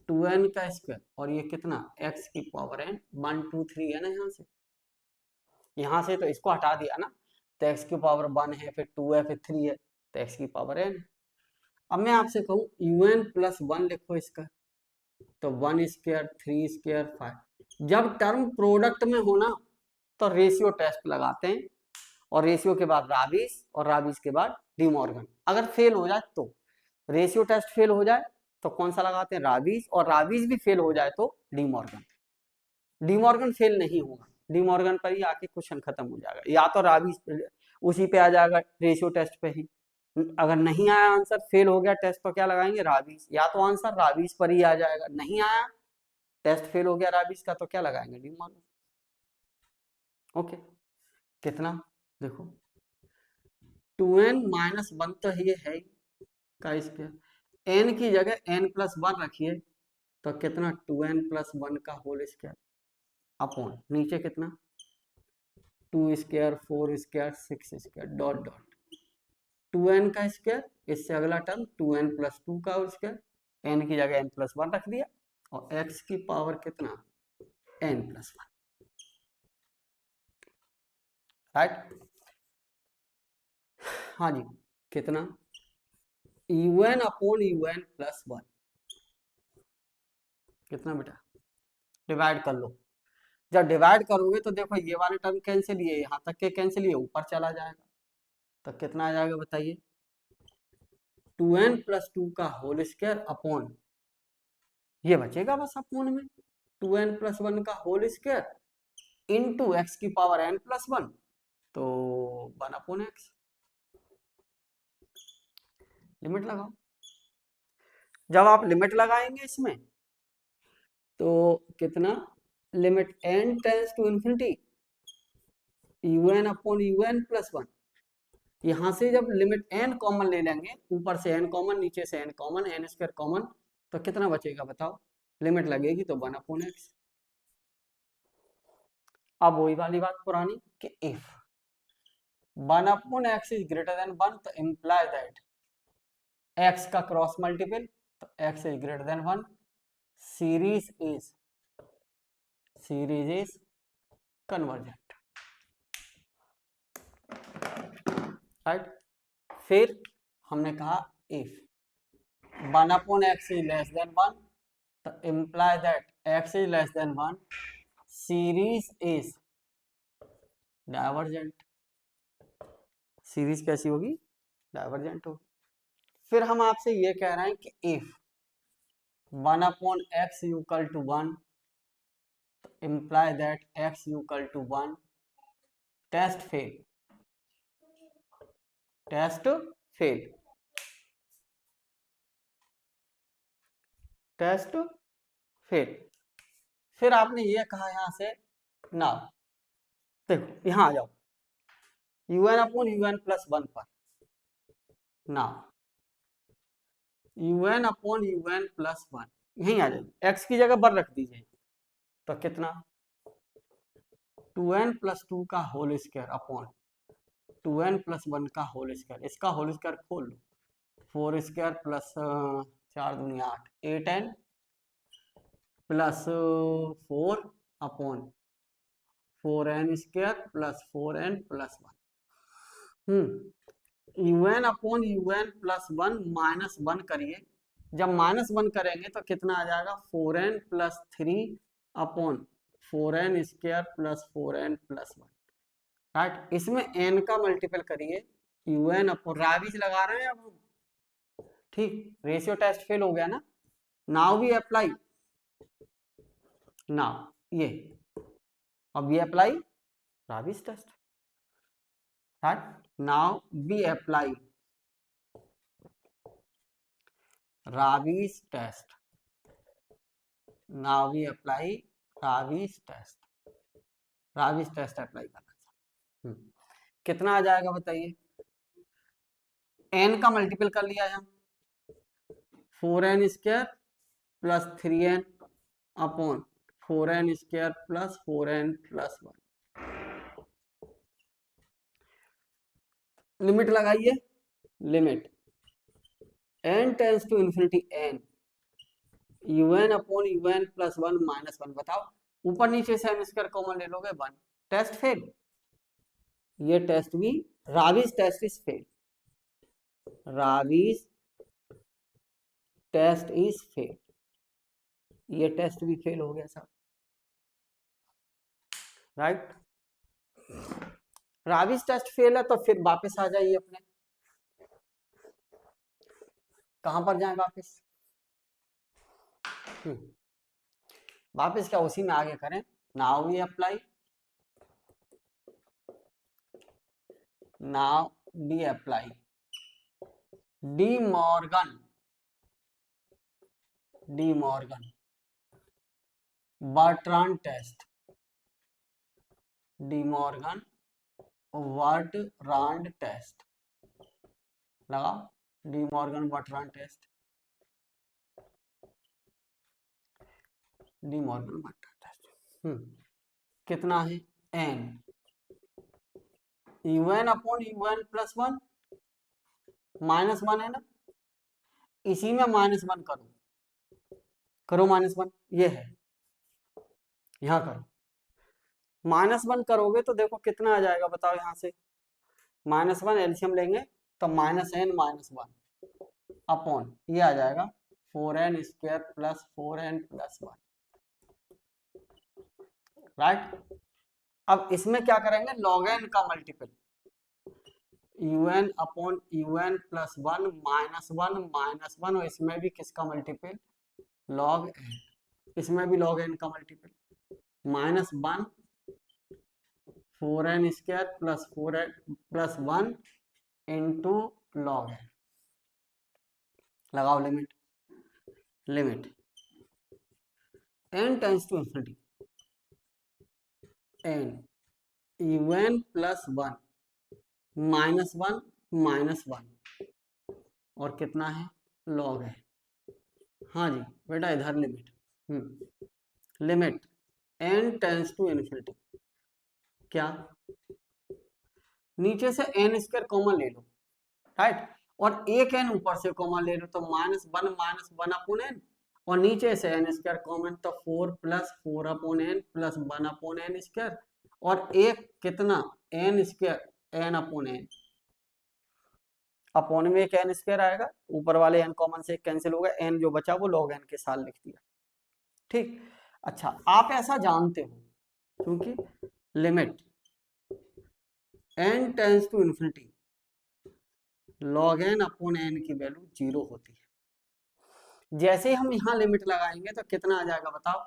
2n का स्क्वायर, और ये कितना x की पावर n 1 2 3 है ना, यहाँ से तो इसको हटा दिया ना, तो x की पावर 1 है, फिर 2 है, फिर 3 है, तो x की पावर n। अब मैं आपसे कहूँ un प्लस 1 लिखो इसका, तो 1 स्क्वायर 3 स्क्वायर 5। जब टर्म प्रोडक्ट में हो ना तो रेशियो टेस्ट लगाते हैं, और रेशियो के बाद राबिस, और राबिस के बाद डिमॉर्गन। अगर फेल हो जाए तो, रेशियो टेस्ट फेल हो जाए तो कौन सा लगाते हैं, राबिस, और राबिस भी फेल हो जाए तो डिमॉर्गन। डिमॉर्गन फेल नहीं होगा, डिमॉर्गन पर ही आके क्वेश्चन खत्म हो जाएगा, या तो राबिस उसी पे आ जाएगा रेशियो टेस्ट पे ही। अगर नहीं आया आंसर, फेल हो गया टेस्ट, तो क्या लगाएंगे, राबिस, या तो आंसर राबिस पर ही आ जाएगा। नहीं आया, टेस्ट फेल हो गया राबिस का, तो क्या लगाएंगे, डिमॉर्गन। ओके, कितना देखो, 2n माइनस 1 तो ये है ही का स्क्वायर, n की जगह n प्लस 1 रखिए तो कितना, 2n प्लस 1 का होल स्क्वायर अपॉन नीचे कितना, 2 square 4 square 6 square dot dot, 2n का स्क्वायर, इससे अगला टर्म 2n प्लस 2 का स्क्वायर, n की जगह n प्लस 1 रख दिया, और x की पावर कितना, n प्लस 1। राइट। हाँ जी, कितना un अपॉन un प्लस 1, कितना बेटा, डिवाइड कर लो। जब डिवाइड करोगे तो देखो ये वाले टर्म कैंसिल, ये यहाँ तक के कैंसिल, ये ऊपर चला जाएगा, तो कितना आ जाएगा बताइए, 2n प्लस 2 का होल स्क्वायर अपॉन, ये बचेगा बस अपोन में, 2n प्लस 1 का होल स्क्वायर इंटू एक्स की पावर n प्लस 1, तो 1/x। लिमिट लगाओ। जब आप लिमिट लगाएंगे इसमें तो कितना, limit n tends to infinity un upon un plus 1, यहां से जब लिमिट n कॉमन ले लेंगे, ऊपर से n कॉमन, नीचे से n common, n square common, तो कितना बचेगा बताओ, लिमिट लगेगी तो 1/x। अब वही वाली बात पुरानी कि if 1/x is greater than 1, तो इम्प्लाई दैट x का क्रॉस मल्टीपल, तो x is greater than 1, series is convergent, right. फिर हमने कहा if 1/x is less than 1, तो imply that x is less than 1, series is divergent. Series कैसी होगी, डाइवर्जेंट होगी। फिर हम आपसे ये कह रहे हैं कि if 1/x equal to 1, imply that x equal to 1, test fail, test fail, test fail. फिर आपने ये कहा यहां से, ना देखो यहां आ जाओ, un अपॉन un प्लस 1 पर, ना un अपॉन un प्लस 1, यहीं आ जाइए, x की जगह बर रख दीजिए, तो कितना 2n प्लस 2 का whole square upon 2n plus 1 का होल स्क्वायर, इसका होल स्क्वायर खोल लो, 4 स्क्वायर प्लस 4 दूनी 8, 8n plus 4 upon 4n square plus 4n plus 1, un upon un plus 1 minus 1 करिए, जब माइनस 1 करेंगे तो कितना आ जाएगा, 4n plus 3 upon 4n square plus 4n plus 1, right. इसमें n का मल्टीपल करिए, un अपॉन, राबिज लगा रहे हैं अब हम, ठीक, रेशियो टेस्ट फेल हो गया ना, नाउ वी अप्लाई, नाउ ये, अब we apply Raabe's test, right, now we apply rabies test, now we apply rabies test, rabies test apply करना, कितना आ जाएगा बताइए, n का मल्टीपल कर लिया यहाँ, 4n square plus 3n upon 4n square plus 4n plus 1, limit लगाइए, limit n tends to infinity n un upon un plus 1 minus 1, बताओ ऊपर नीचे से n स्क्वायर कॉमन ले लोगे 1, टेस्ट फेल, ये टेस्ट भी, Raabe's test is fail, Raabe's test is fail, ये टेस्ट भी फेल हो गया सब, राइट। राबिज टेस्ट फेल है तो फिर वापस आ जाइए अपने, कहां पर जाएं वापस, वापस क्या उसी में आगे करें, now we apply, now we apply De Morgan Bertrand test, De Morgan Bertrand test लगा, De Morgan Bertrand test, De Morgan Bertrand test, कितना है n un upon un plus 1 minus 1 है ना, इसी में माइनस 1 करो, करो माइनस 1, ये है, यहां करो, -1 करोगे तो देखो कितना आ जाएगा, बताओ यहाँ से। -1 एलसीएम लेंगे तो -n-1 अपॉन ये आ जाएगा 4n square plus 4n plus 1, right. अब इसमें क्या करेंगे, log n का multiple, un upon un plus 1 -1 और इसमें भी किसका मल्टीपल, log n, इसमें भी log n का multiple, -1 4n square plus 4n plus 1 into log n। लगाओ limit, limit n tends to infinity n un plus 1 -1 और कितना है, log है। हाँ जी बेटा इधर limit, limit n tends to infinity, क्या नीचे से n स्क्वायर कॉमन ले लो, राइट, और एक n ऊपर से कॉमन ले लो तो -1 अपॉन n, और नीचे से n स्क्वायर कॉमन तो 4 plus 4 upon n plus 1 upon n square, और एक कितना n square n upon n, upon में एक n स्क्वायर आएगा, ऊपर वाले n कॉमन से कैंसिल होगा, n जो बचा वो log n के साथ लिख दिया, ठीक। अच्छा आप ऐसा जानते हो क्योंकि limit n tends to infinity log n upon n की वैल्यू 0 होती है। जैसे ही हम यहाँ लिमिट लगाएंगे तो कितना आ जाएगा बताओ,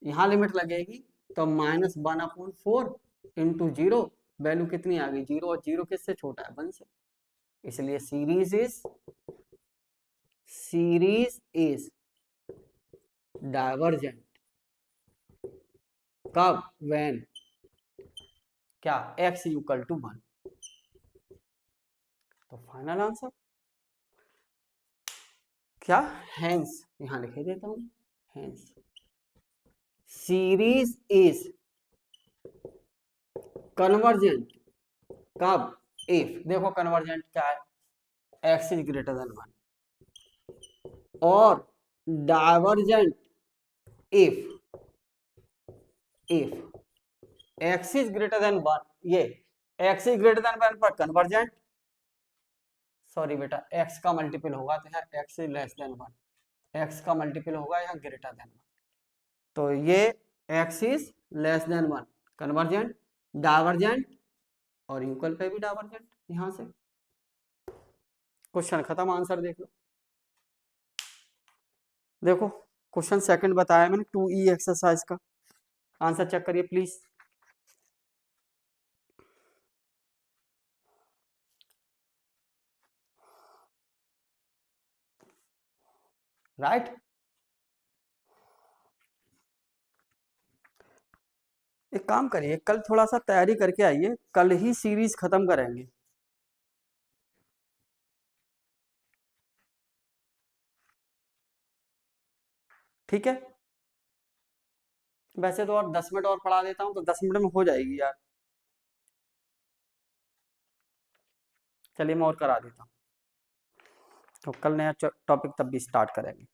यहाँ लिमिट लगेगी तो -1 अपॉन 4 इंटू 0, वैल्यू कितनी आ गई 0, और 0 किससे छोटा है 1 से, इसलिए सीरीज इज डाइवर्जेंट कब, व्हेन क्या x इक्वल टू 1। तो फाइनल आंसर क्या, हेंस, यहां लिखे देता हूं, हेंस सीरीज इज कन्वर्जेंट कब, इफ, देखो कन्वर्जेंट क्या है, x इज ग्रेटर देन 1, और divergent if x is greater than 1, ये x इज ग्रेटर देन 1 पर कन्वर्जेंट, सॉरी बेटा x का मल्टीपल होगा तो यहाँ x is less than 1, x का मल्टीपल होगा यहाँ ग्रेटर देन 1, तो ये x is less than 1 convergent, divergent और इक्वल पे भी डाइवर्जेंट, यहां से क्वेश्चन खत्म, आंसर देख लो। देखो क्वेश्चन सेकंड बताया मैंने 2E एक्सरसाइज का, आंसर चेक करिए प्लीज। राइट, एक काम करिए कल थोड़ा सा तैयारी करके आइए, कल ही सीरीज खत्म करेंगे, ठीक है। वैसे तो और 10 मिनट और पढ़ा देता हूँ तो 10 मिनट में हो जाएगी यार, चलिए मैं और करा देता हूँ, तो कल नया टॉपिक तब भी स्टार्ट करेंगे।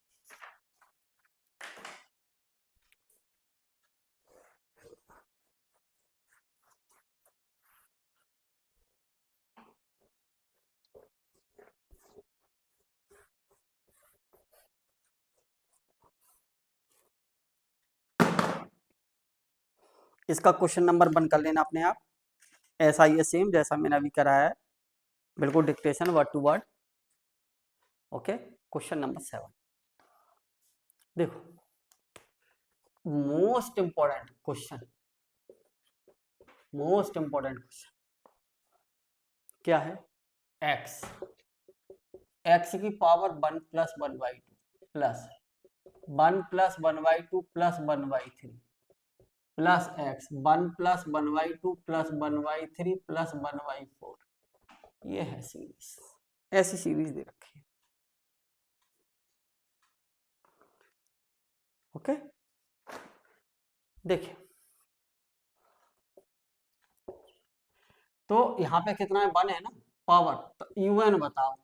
इसका क्वेश्चन नंबर 1 कर लेना अपने आप, ऐसा ही है सेम जैसा मैंने अभी कराया है, बिल्कुल dictation word to word, okay. Question number 7 देखो, most important question, most important question क्या है, x की power 1 plus 1/2 plus 1 plus 1/2 plus 1/3 plus x 1 plus 1/2 plus 1/3 plus 1/4, ये है सीरीज, ऐसी सीरीज दे रखी है, ओके। देखिए तो यहाँ पे कितना है 1 है ना पावर, तो un बताओ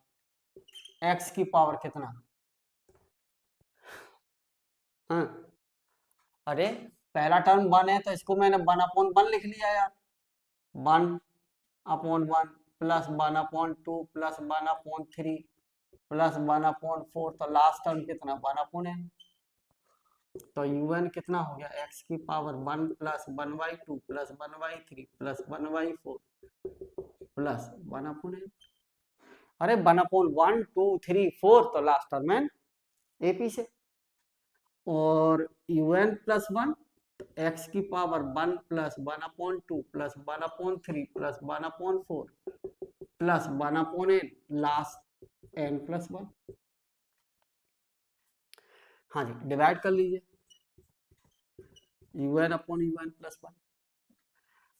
x की पावर कितना, हाँ अरे पहला टर्म 1 है तो इसको मैंने 1/1 लिख लिया यार, 1/1 प्लस 1/2 प्लस 1/3 प्लस 1/4, तो लास्ट टर्म कितना 1/n। तो un कितना हो गया, x की power 1 plus 1/2 plus 1/3 plus 1/4 plus 1/n। अरे 1/1 2 3 4, तो लास्ट टर्म है AP से। और un प्लस 1, तो x की power 1 plus 1/2 plus 1/3 plus 1/4 plus 1/n, last n plus 1। हाँ जी, डिवाइड कर लीजिए un/un प्लस 1।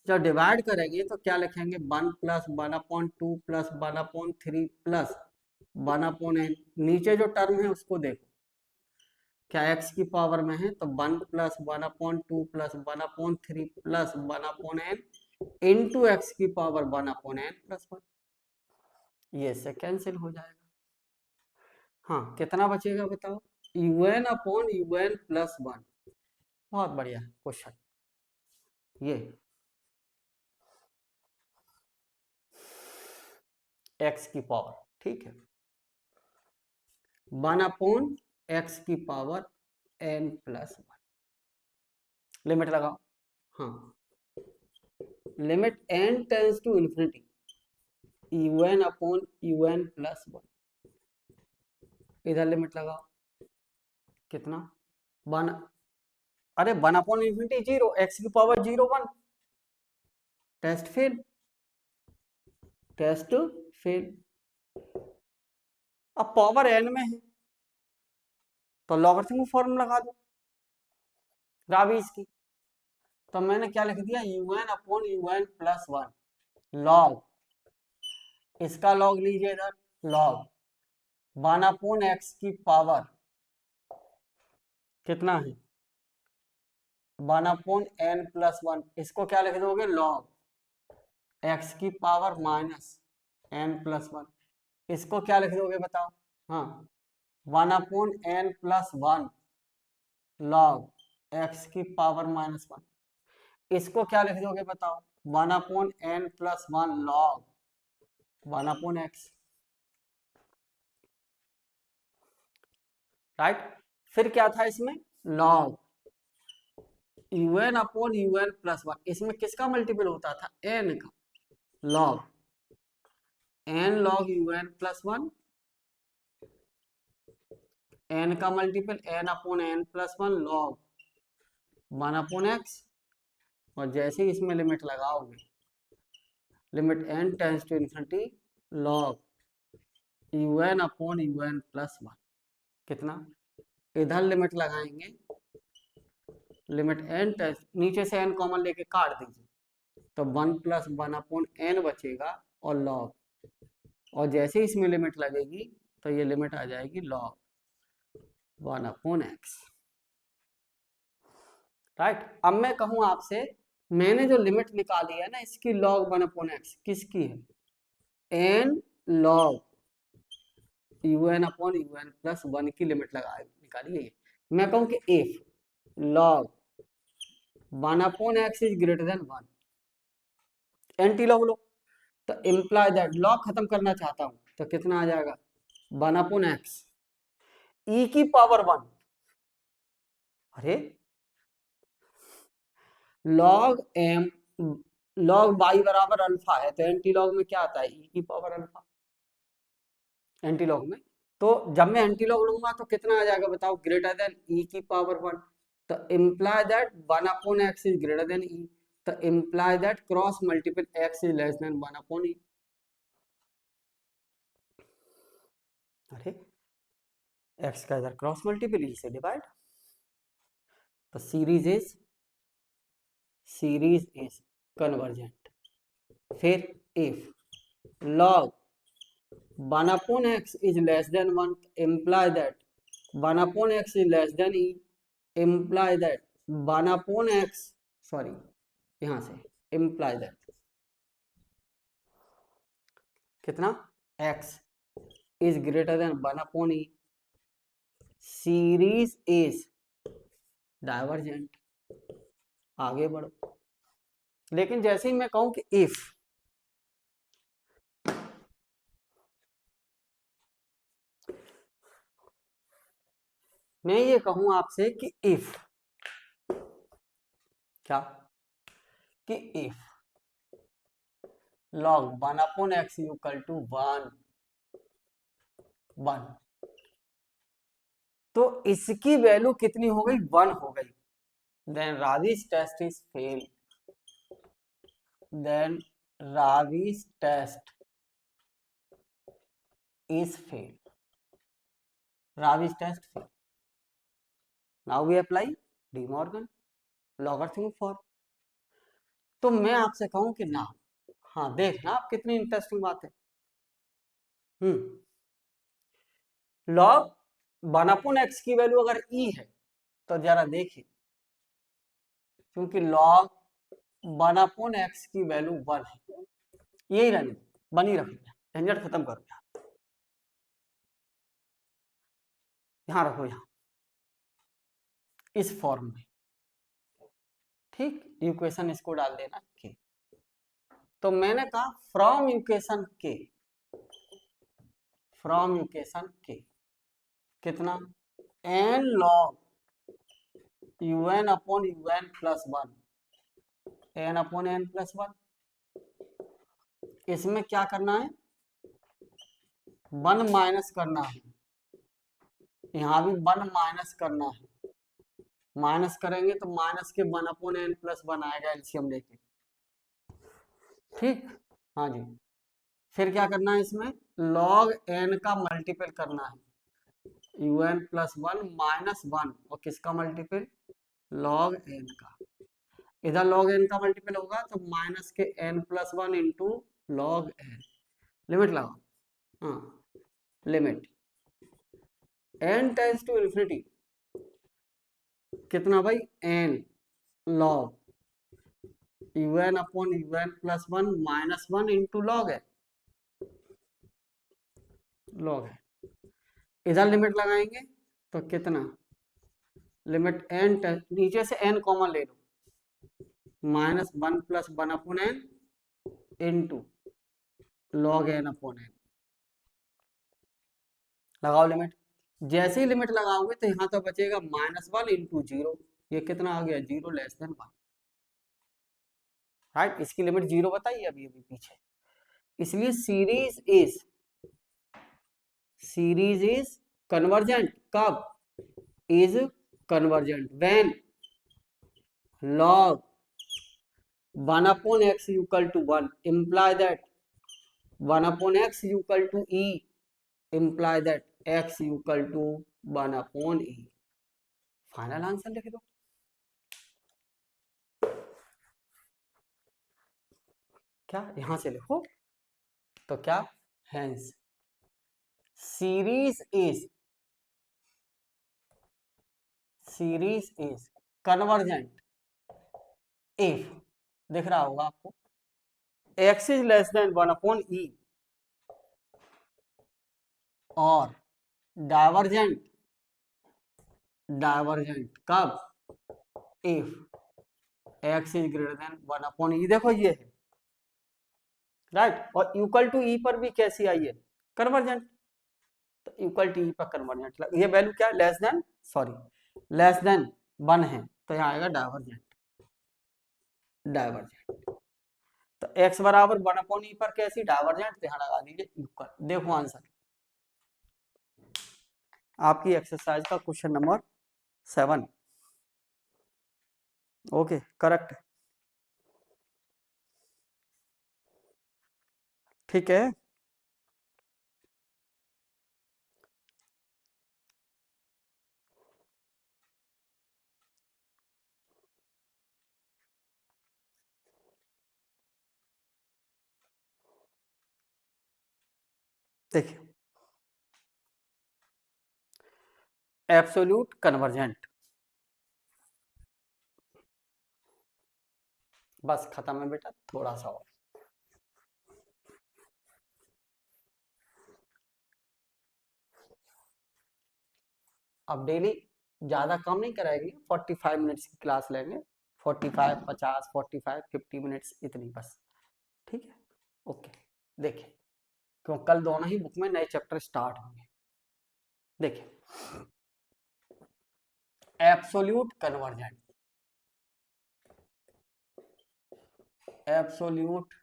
जब डिवाइड करेंगे तो क्या लिखेंगे, 1 प्लस 1/2 प्लस 1/3 प्लस 1/n। नीचे जो टर्म है उसको देखो, क्या x की पावर में है, तो 1 plus 1/2 plus 1/3 plus 1/n into x की पावर 1/n प्लस 1, ये से कैंसिल हो जाएगा। हाँ, कितना बचेगा बताओ, un/un प्लस 1। बहुत बढ़िया क्वेश्चन ये, x की पावर, ठीक है, 1/x की पावर n प्लस 1। लिमिट लगाओ, हाँ, limit n tends to infinity un/un plus 1। इधर लिमिट लगाओ, कितना 1, अरे 1/इंफिनिटी 0, x की power 0 1, test fail, test fail. अब पावर n में है तो लॉगरिथमिक फॉर्म लगा दो राबीज की। तो मैंने क्या लिख दिया, un/un प्लस 1 लॉग, इसका लॉग लीजिए इधर, लॉग 1/x की पावर कितना है 1/n प्लस 1, इसको क्या लिख दोगे, लॉग x की पावर माइनस n प्लस 1, इसको क्या लिख दोगे बताओ, हाँ 1/n प्लस 1 लॉग x की पावर माइनस 1, इसको क्या लिख दोगे बताओ, 1/n plus 1 log 1/x, right. फिर क्या था इसमें, लॉग un/un प्लस 1, इसमें किसका मल्टीपल होता था, n का, log n log un plus 1, n का multiple n/n plus 1 log 1/x। और जैसे ही इसमें लिमिट लगाओगे, limit n tends to infinity log un/un plus 1, कितना, इधर लिमिट लगाएंगे, लिमिट n टेंस, नीचे से n कॉमन लेके काट दीजिए, तो 1 प्लस 1/n बचेगा और लॉग, और जैसे ही इसमें लिमिट लगेगी तो ये लिमिट आ जाएगी लॉग 1/x, राइट। अब मैं कहूं आपसे, मैंने जो लिमिट निकाली है ना इसकी लॉग 1/x, किसकी है, n लॉग un/un प्लस 1 की लिमिट लगा निकाली है। मैं कहूं कि if log 1/x is greater than 1, anti log लो, तो इम्प्लाई दैट, लॉग खत्म करना चाहता हूं तो कितना आ जाएगा 1/x e की पावर 1, अरे लॉग m लॉग y बराबर अल्फा है, तो एंटी लॉग में क्या आता है e की पावर अल्फा, एंटी लॉग में। तो जब मैं एंटी लॉग लूंगा तो कितना आ जाएगा बताओ, ग्रेटर देन e की पावर 1, तो imply that 1/x is greater than e, तो imply that cross multiple x is less then 1/e। अरे x का इधर क्रॉस मल्टीपल e से डिवाइड, तो सीरीज इज कन्वर्जेंट। फिर if log 1/x is less than 1, imply that 1/x is less than e, imply that 1/x, sorry यहां से, imply that कितना, x is greater than 1/e, series is divergent। आगे बढ़ो। लेकिन जैसे ही मैं कहूं कि इफ, मैं ये कहूं आपसे कि इफ, क्या, कि if log 1/x equal to 1 तो इसकी वैल्यू कितनी हो गई, 1 हो गई, then Raabe's test is fail, then Raabe's test is fail, Raabe's test fail. Now we apply De Morgan logarithmic form. तो मैं आपसे कहूं कि ना, हाँ देखना आप कितनी इंटरेस्टिंग बात है। लॉग 1/x की वैल्यू अगर ई है तो जरा देखिए, क्योंकि लॉग 1/x की वैल्यू 1 है, यही रहने बनी रखिए, झंझट खत्म कर दिया, यहां रखो, यहां इस फॉर्म में, ठीक, इक्वेशन इसको डाल देना के। तो मैंने कहा फ्रॉम इक्वेशन के, फ्रॉम इक्वेशन के कितना, n log un upon un plus 1, n upon n plus 1, इसमें क्या करना है, 1 माइनस करना है, यहां भी 1 माइनस करना है, माइनस करेंगे तो माइनस के 1 अपॉन एन प्लस 1 आएगा एलसीएम लेके, ठीक, हाँ जी। फिर क्या करना है, इसमें log n का मल्टीपल करना है, un प्लस 1 माइनस 1, और किसका मल्टीपल, log n का, इधर log n का मल्टीपल होगा तो माइनस के n plus 1 into log n, limit लगाओ, हाँ, limit n tends to infinity, कितना भाई, n log un upon un plus 1 minus 1 into log n, log n, इधर लिमिट लगाएंगे तो कितना, लिमिट n नीचे से n कॉमन ले लो, minus 1 plus 1 upon n into log n upon n, लगाओ लिमिट, जैसे ही लिमिट लगाओगे तो यहां तो बचेगा -1 इंटू 0, ये कितना आ गया, 0 लेस देन 1, राइट, इसकी लिमिट 0 बताइए अभी अभी पीछे, इसलिए सीरीज इज कन्वर्जेंट, कब, is convergent when log 1 upon x equal to 1 imply that 1 upon x equal to e imply that x equal to 1 upon e, final answer लिख दो, क्या यहां से लिखो, तो क्या, hence series is convergent if, दिख रहा होगा आपको, x is less than 1 upon e, और डाइवर्जेंट कब, if x is greater than 1 upon e, देखो ये है, राइट, और इक्वल टू ई पर भी कैसी आई है, कन्वर्जेंट, तो इक्वल टू ई पर कन्वर्जेंट, ये वैल्यू क्या है, less than, sorry, less than 1 है, तो यहाँ आएगा डाइवर्जेंट, तो x बराबर 1 अपॉन ई पर कैसी, डाइवर्जेंट, यहाँ लगा दीजिए इक्वल, देखो आंसर, आपकी एक्सरसाइज का क्वेश्चन नंबर 7, ओके, करेक्ट, ठीक है। देखिए, एब्सोल्यूट कन्वर्जेंट, बस खत्म है बेटा, थोड़ा सा और, अब डेली ज्यादा काम नहीं कराएंगे, 45 मिनट्स की क्लास लेंगे, 45, 50, 45, 50 मिनट्स, इतनी बस। ठीक है, ओके। देखिए, क्यों कल दोनों ही बुक में नए चैप्टर स्टार्ट होंगे। देखिए, absolute convergent, absolute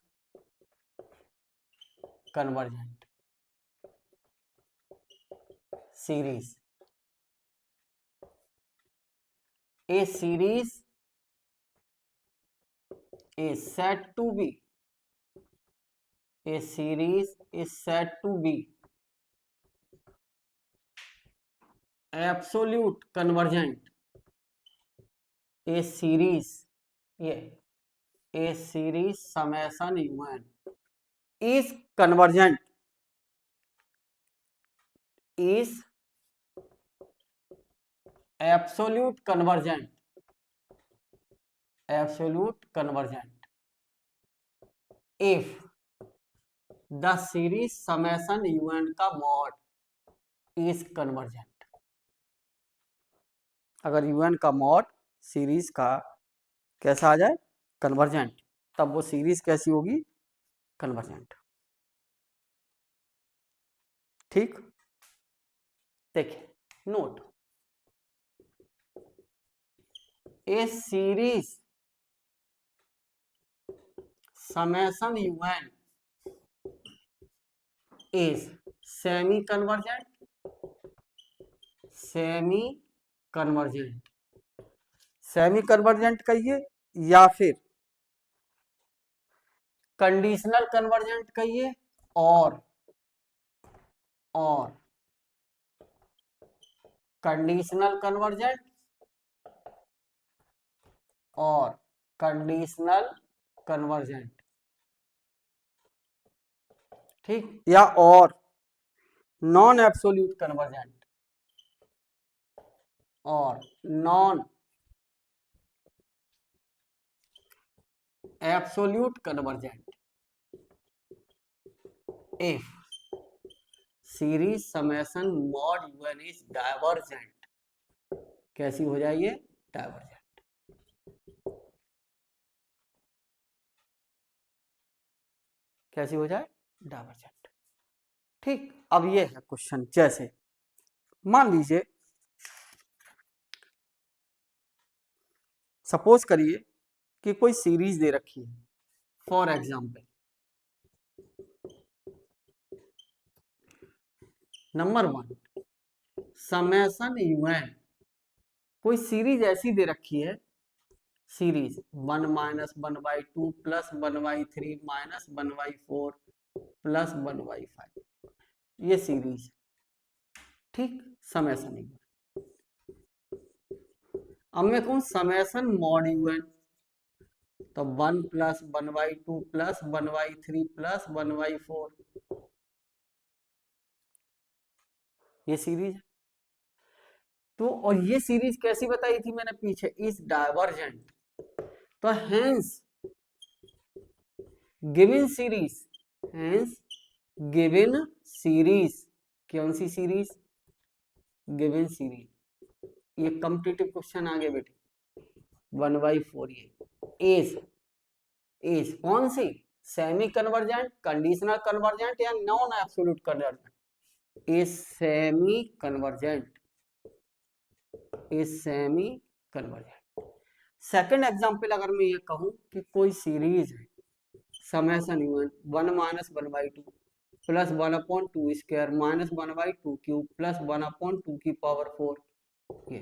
convergent series, a series is said to be, a series is said to be absolute convergent, a series, ये a series summation un is convergent, is absolute convergent, absolute convergent if the series summation un का mod is convergent। अगर un का मॉड सीरीज का कैसा आ जाए, कन्वर्जेंट, तब वो सीरीज कैसी होगी, कन्वर्जेंट। ठीक, देखिए note, A series summation un is semi convergent, semi convergent, semi convergent कहिए या फिर कंडीशनल कन्वर्जेंट कहिए, और कंडीशनल कन्वर्जेंट और कंडीशनल कन्वर्जेंट। ठीक, या और नॉन एब्सोल्यूट कन्वर्जेंट और non absolute convergent if series summation mod un is divergent. कैसी हो जाएगी, डाइवर्जेंट। कैसी हो जाए, डाइवर्जेंट। ठीक, अब ये है क्वेश्चन, जैसे मान लीजिए, सपोज करिए कि कोई सीरीज दे रखी है, for example number 1 summation un, कोई सीरीज ऐसी दे रखी है, series 1 minus 1/2 plus 1/3 minus 1/4 plus 1/5, ये सीरीज। ठीक, समेशन un। अब मैं कहूं समेशन मॉड un, तो 1 प्लस 1/2 प्लस 1/3 प्लस 1/4, ये सीरीज है। तो और ये सीरीज कैसी बताई थी मैंने पीछे, इज डाइवर्जेंट। तो hence given series, hence given series, कौन सी सीरीज, गिवन सीरीज, ये कॉम्पिटिटिव क्वेश्चन आ गए बेटे, 1/4, ये इज कौन सी, सेमी कन्वर्जेंट, कंडीशनल कन्वर्जेंट या non absolute convergent, is semi convergent, is semi convergent. Second example अगर मैं ये कहूं कि कोई सीरीज है, summation un 1 minus 1/2 plus 1/2 square minus 1/2 cube plus 1/2 की पावर 4, ये।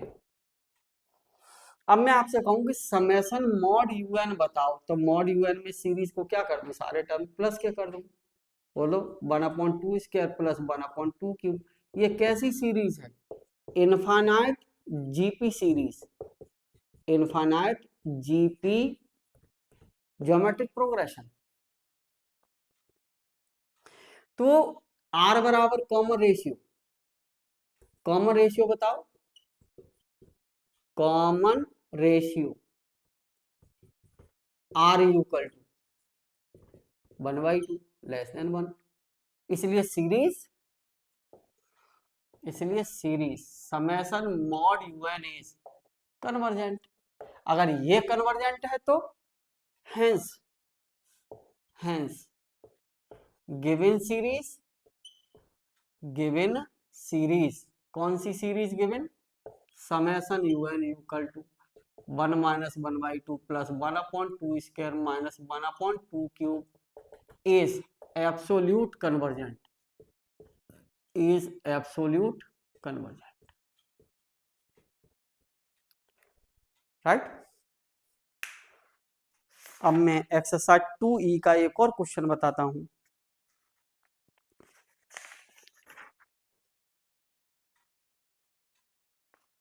अब मैं आपसे कहूं कि समेशन मॉड un बताओ, तो मॉड un में सीरीज को क्या कर दूं, सारे टर्म प्लस के कर दूं, बोलो 1/2 स्क्वायर प्लस 1/2 क्यूब, ये कैसी सीरीज है, infinite GP series, infinite GP geometric progression. तो आर बराबर कॉमन रेशियो, कॉमन रेशियो बताओ, common ratio R equal to 1/2 less than 1, इसलिए series summation mod un is convergent. अगर ये कन्वर्जेंट है तो हेंस हेंस गिवन सीरीज कौन सी series given, summation un equal to 1 minus 1/2 plus 1/2 square minus 1/2 cube is absolute convergent, is absolute convergent, right. अब मैं एक्सरसाइज 2E का एक और क्वेश्चन बताता हूं।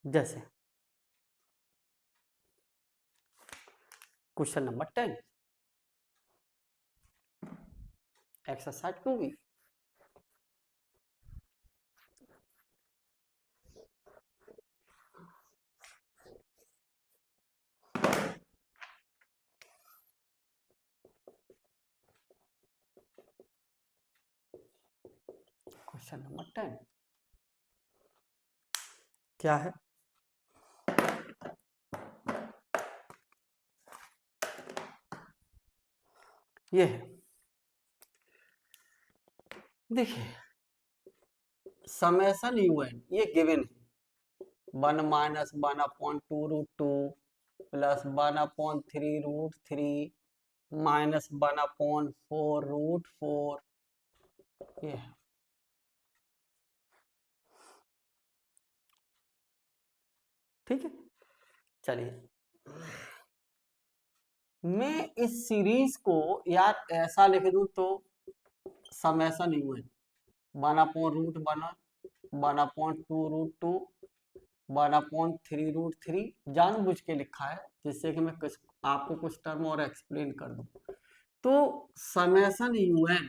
जैसे question number 10, exercise 2E। Question number 10 क्या है, ये है, देखिए समेशन un ये गिवन है 1 minus 1/2 root 2 plus 1/3 root 3 minus 1/4 root 4, ये है। ठीक है, चलिए मैं इस सीरीज को यार ऐसा लिख दूं तो समेशन un 1/√1 रूट 2 1/3 रूट 3 जानबूझ के लिखा है जिससे कि मैं आपको कुछ टर्म और एक्सप्लेन कर दूं। तो समेशन un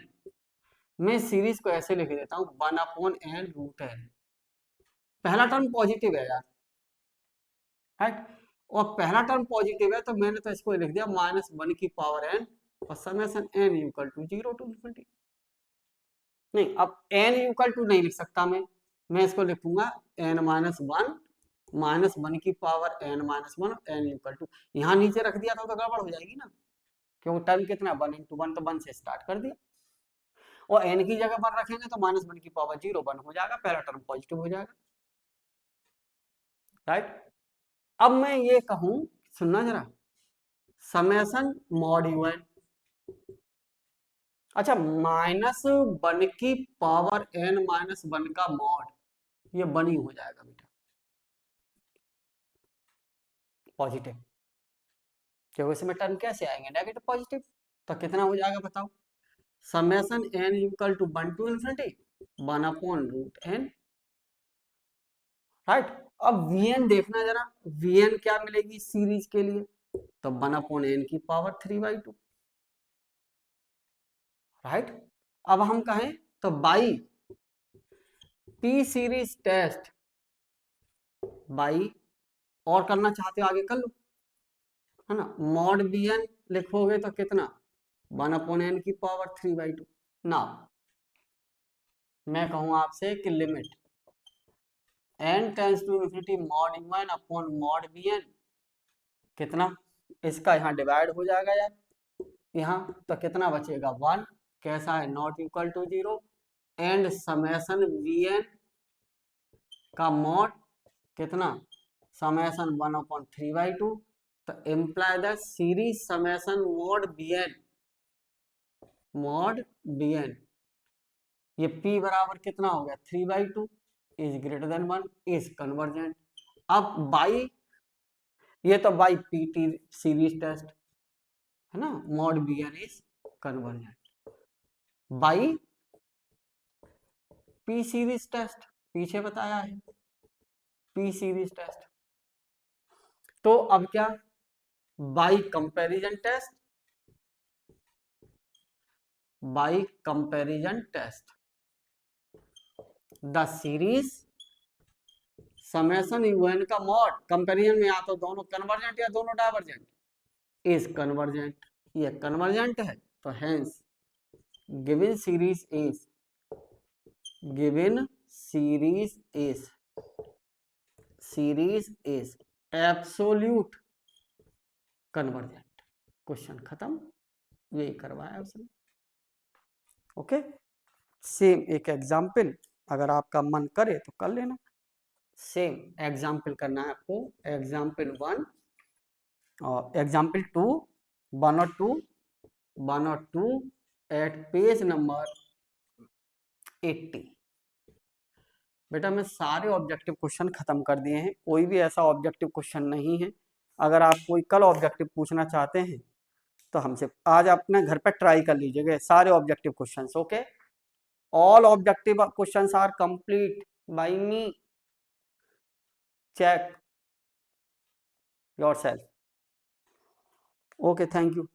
मैं सीरीज को ऐसे लिख देता हूं 1/n रूट n, पहला टर्म पॉजिटिव है यार, राइट, और पहला टर्म पॉजिटिव है तो मैंने तो इसको लिख दिया -1 की पावर n और summation n equal to 0 to infinity. नहीं, अब n इक्वल टू नहीं लिख सकता मैं इसको लिखूंगा n माइनस वन की power n-1 n equal to, यहाँ नीचे रख दिया था तो गड़बड़ हो जाएगी ना, क्योंकि टर्म कितना 1 × 1 तो 1 से स्टार्ट कर दिया, और n की जगह पर रखेंगे तो -1 की पावर 0 1 हो जाएगा, पहला टर्म पॉजिटिव हो जाएगा, राइट। अब मैं ये कहूं, सुनना जरा, समेशन मॉड un, अच्छा -1 की पावर n-1 का मॉड, ये 1 ही हो जाएगा बेटा, पॉजिटिव, क्योंकि इसमें टर्म कैसे आएंगे नेगेटिव पॉजिटिव, तो कितना हो जाएगा बताओ, summation n equal to 1 to infinity 1/√n, right. अब vn देखना जरा, vn क्या मिलेगी सीरीज के लिए, तो 1/n की पावर 3/2, राइट। अब हम कहें तो by P series test, by और करना चाहते हो आगे कर लो, है ना, मॉड bn लिखोगे तो कितना 1/n की पावर 3/2। ना मैं कहूं आपसे कि limit n tends to infinity mod un upon mod bn, कितना इसका यहाँ डिवाइड हो जाएगा यार, यहाँ तो कितना बचेगा 1, कैसा है not equal to 0, and summation vn का मॉड कितना समेशन 1/3/2, तो imply that series summation mod bn ये p बराबर कितना हो गया 3/2 is greater than 1 is convergent. अब बाई ये तो बाई पीटी सीरीज टेस्ट है ना, mod bn is convergent by P series test, पीछे बताया है पी सीरीज टेस्ट, तो अब क्या by comparison test, by comparison test the series summation un का मॉड, कंपैरिजन में या तो दोनों कन्वर्जेंट या दोनों डाइवर्जेंट, इज कन्वर्जेंट, ये कन्वर्जेंट है तो hence given series is absolute convergent. Question खत्म, यही करवाया उसने। ओके, सेम एक एग्जाम्पल अगर आपका मन करे तो कर लेना। सेम एग्जाम्पल करना है आपको, एग्जाम्पल 1 और एग्जाम्पल 2, 1 और 2, 1 और 2 एट पेज नंबर 80। बेटा मैं सारे ऑब्जेक्टिव क्वेश्चन खत्म कर दिए हैं, कोई भी ऐसा ऑब्जेक्टिव क्वेश्चन नहीं है। अगर आप कोई कल ऑब्जेक्टिव पूछना चाहते हैं तो हमसे आज अपने घर पर ट्राई कर लीजिएगा सारे objective questions. Okay, all objective questions are complete by me, check yourself. Okay, thank you.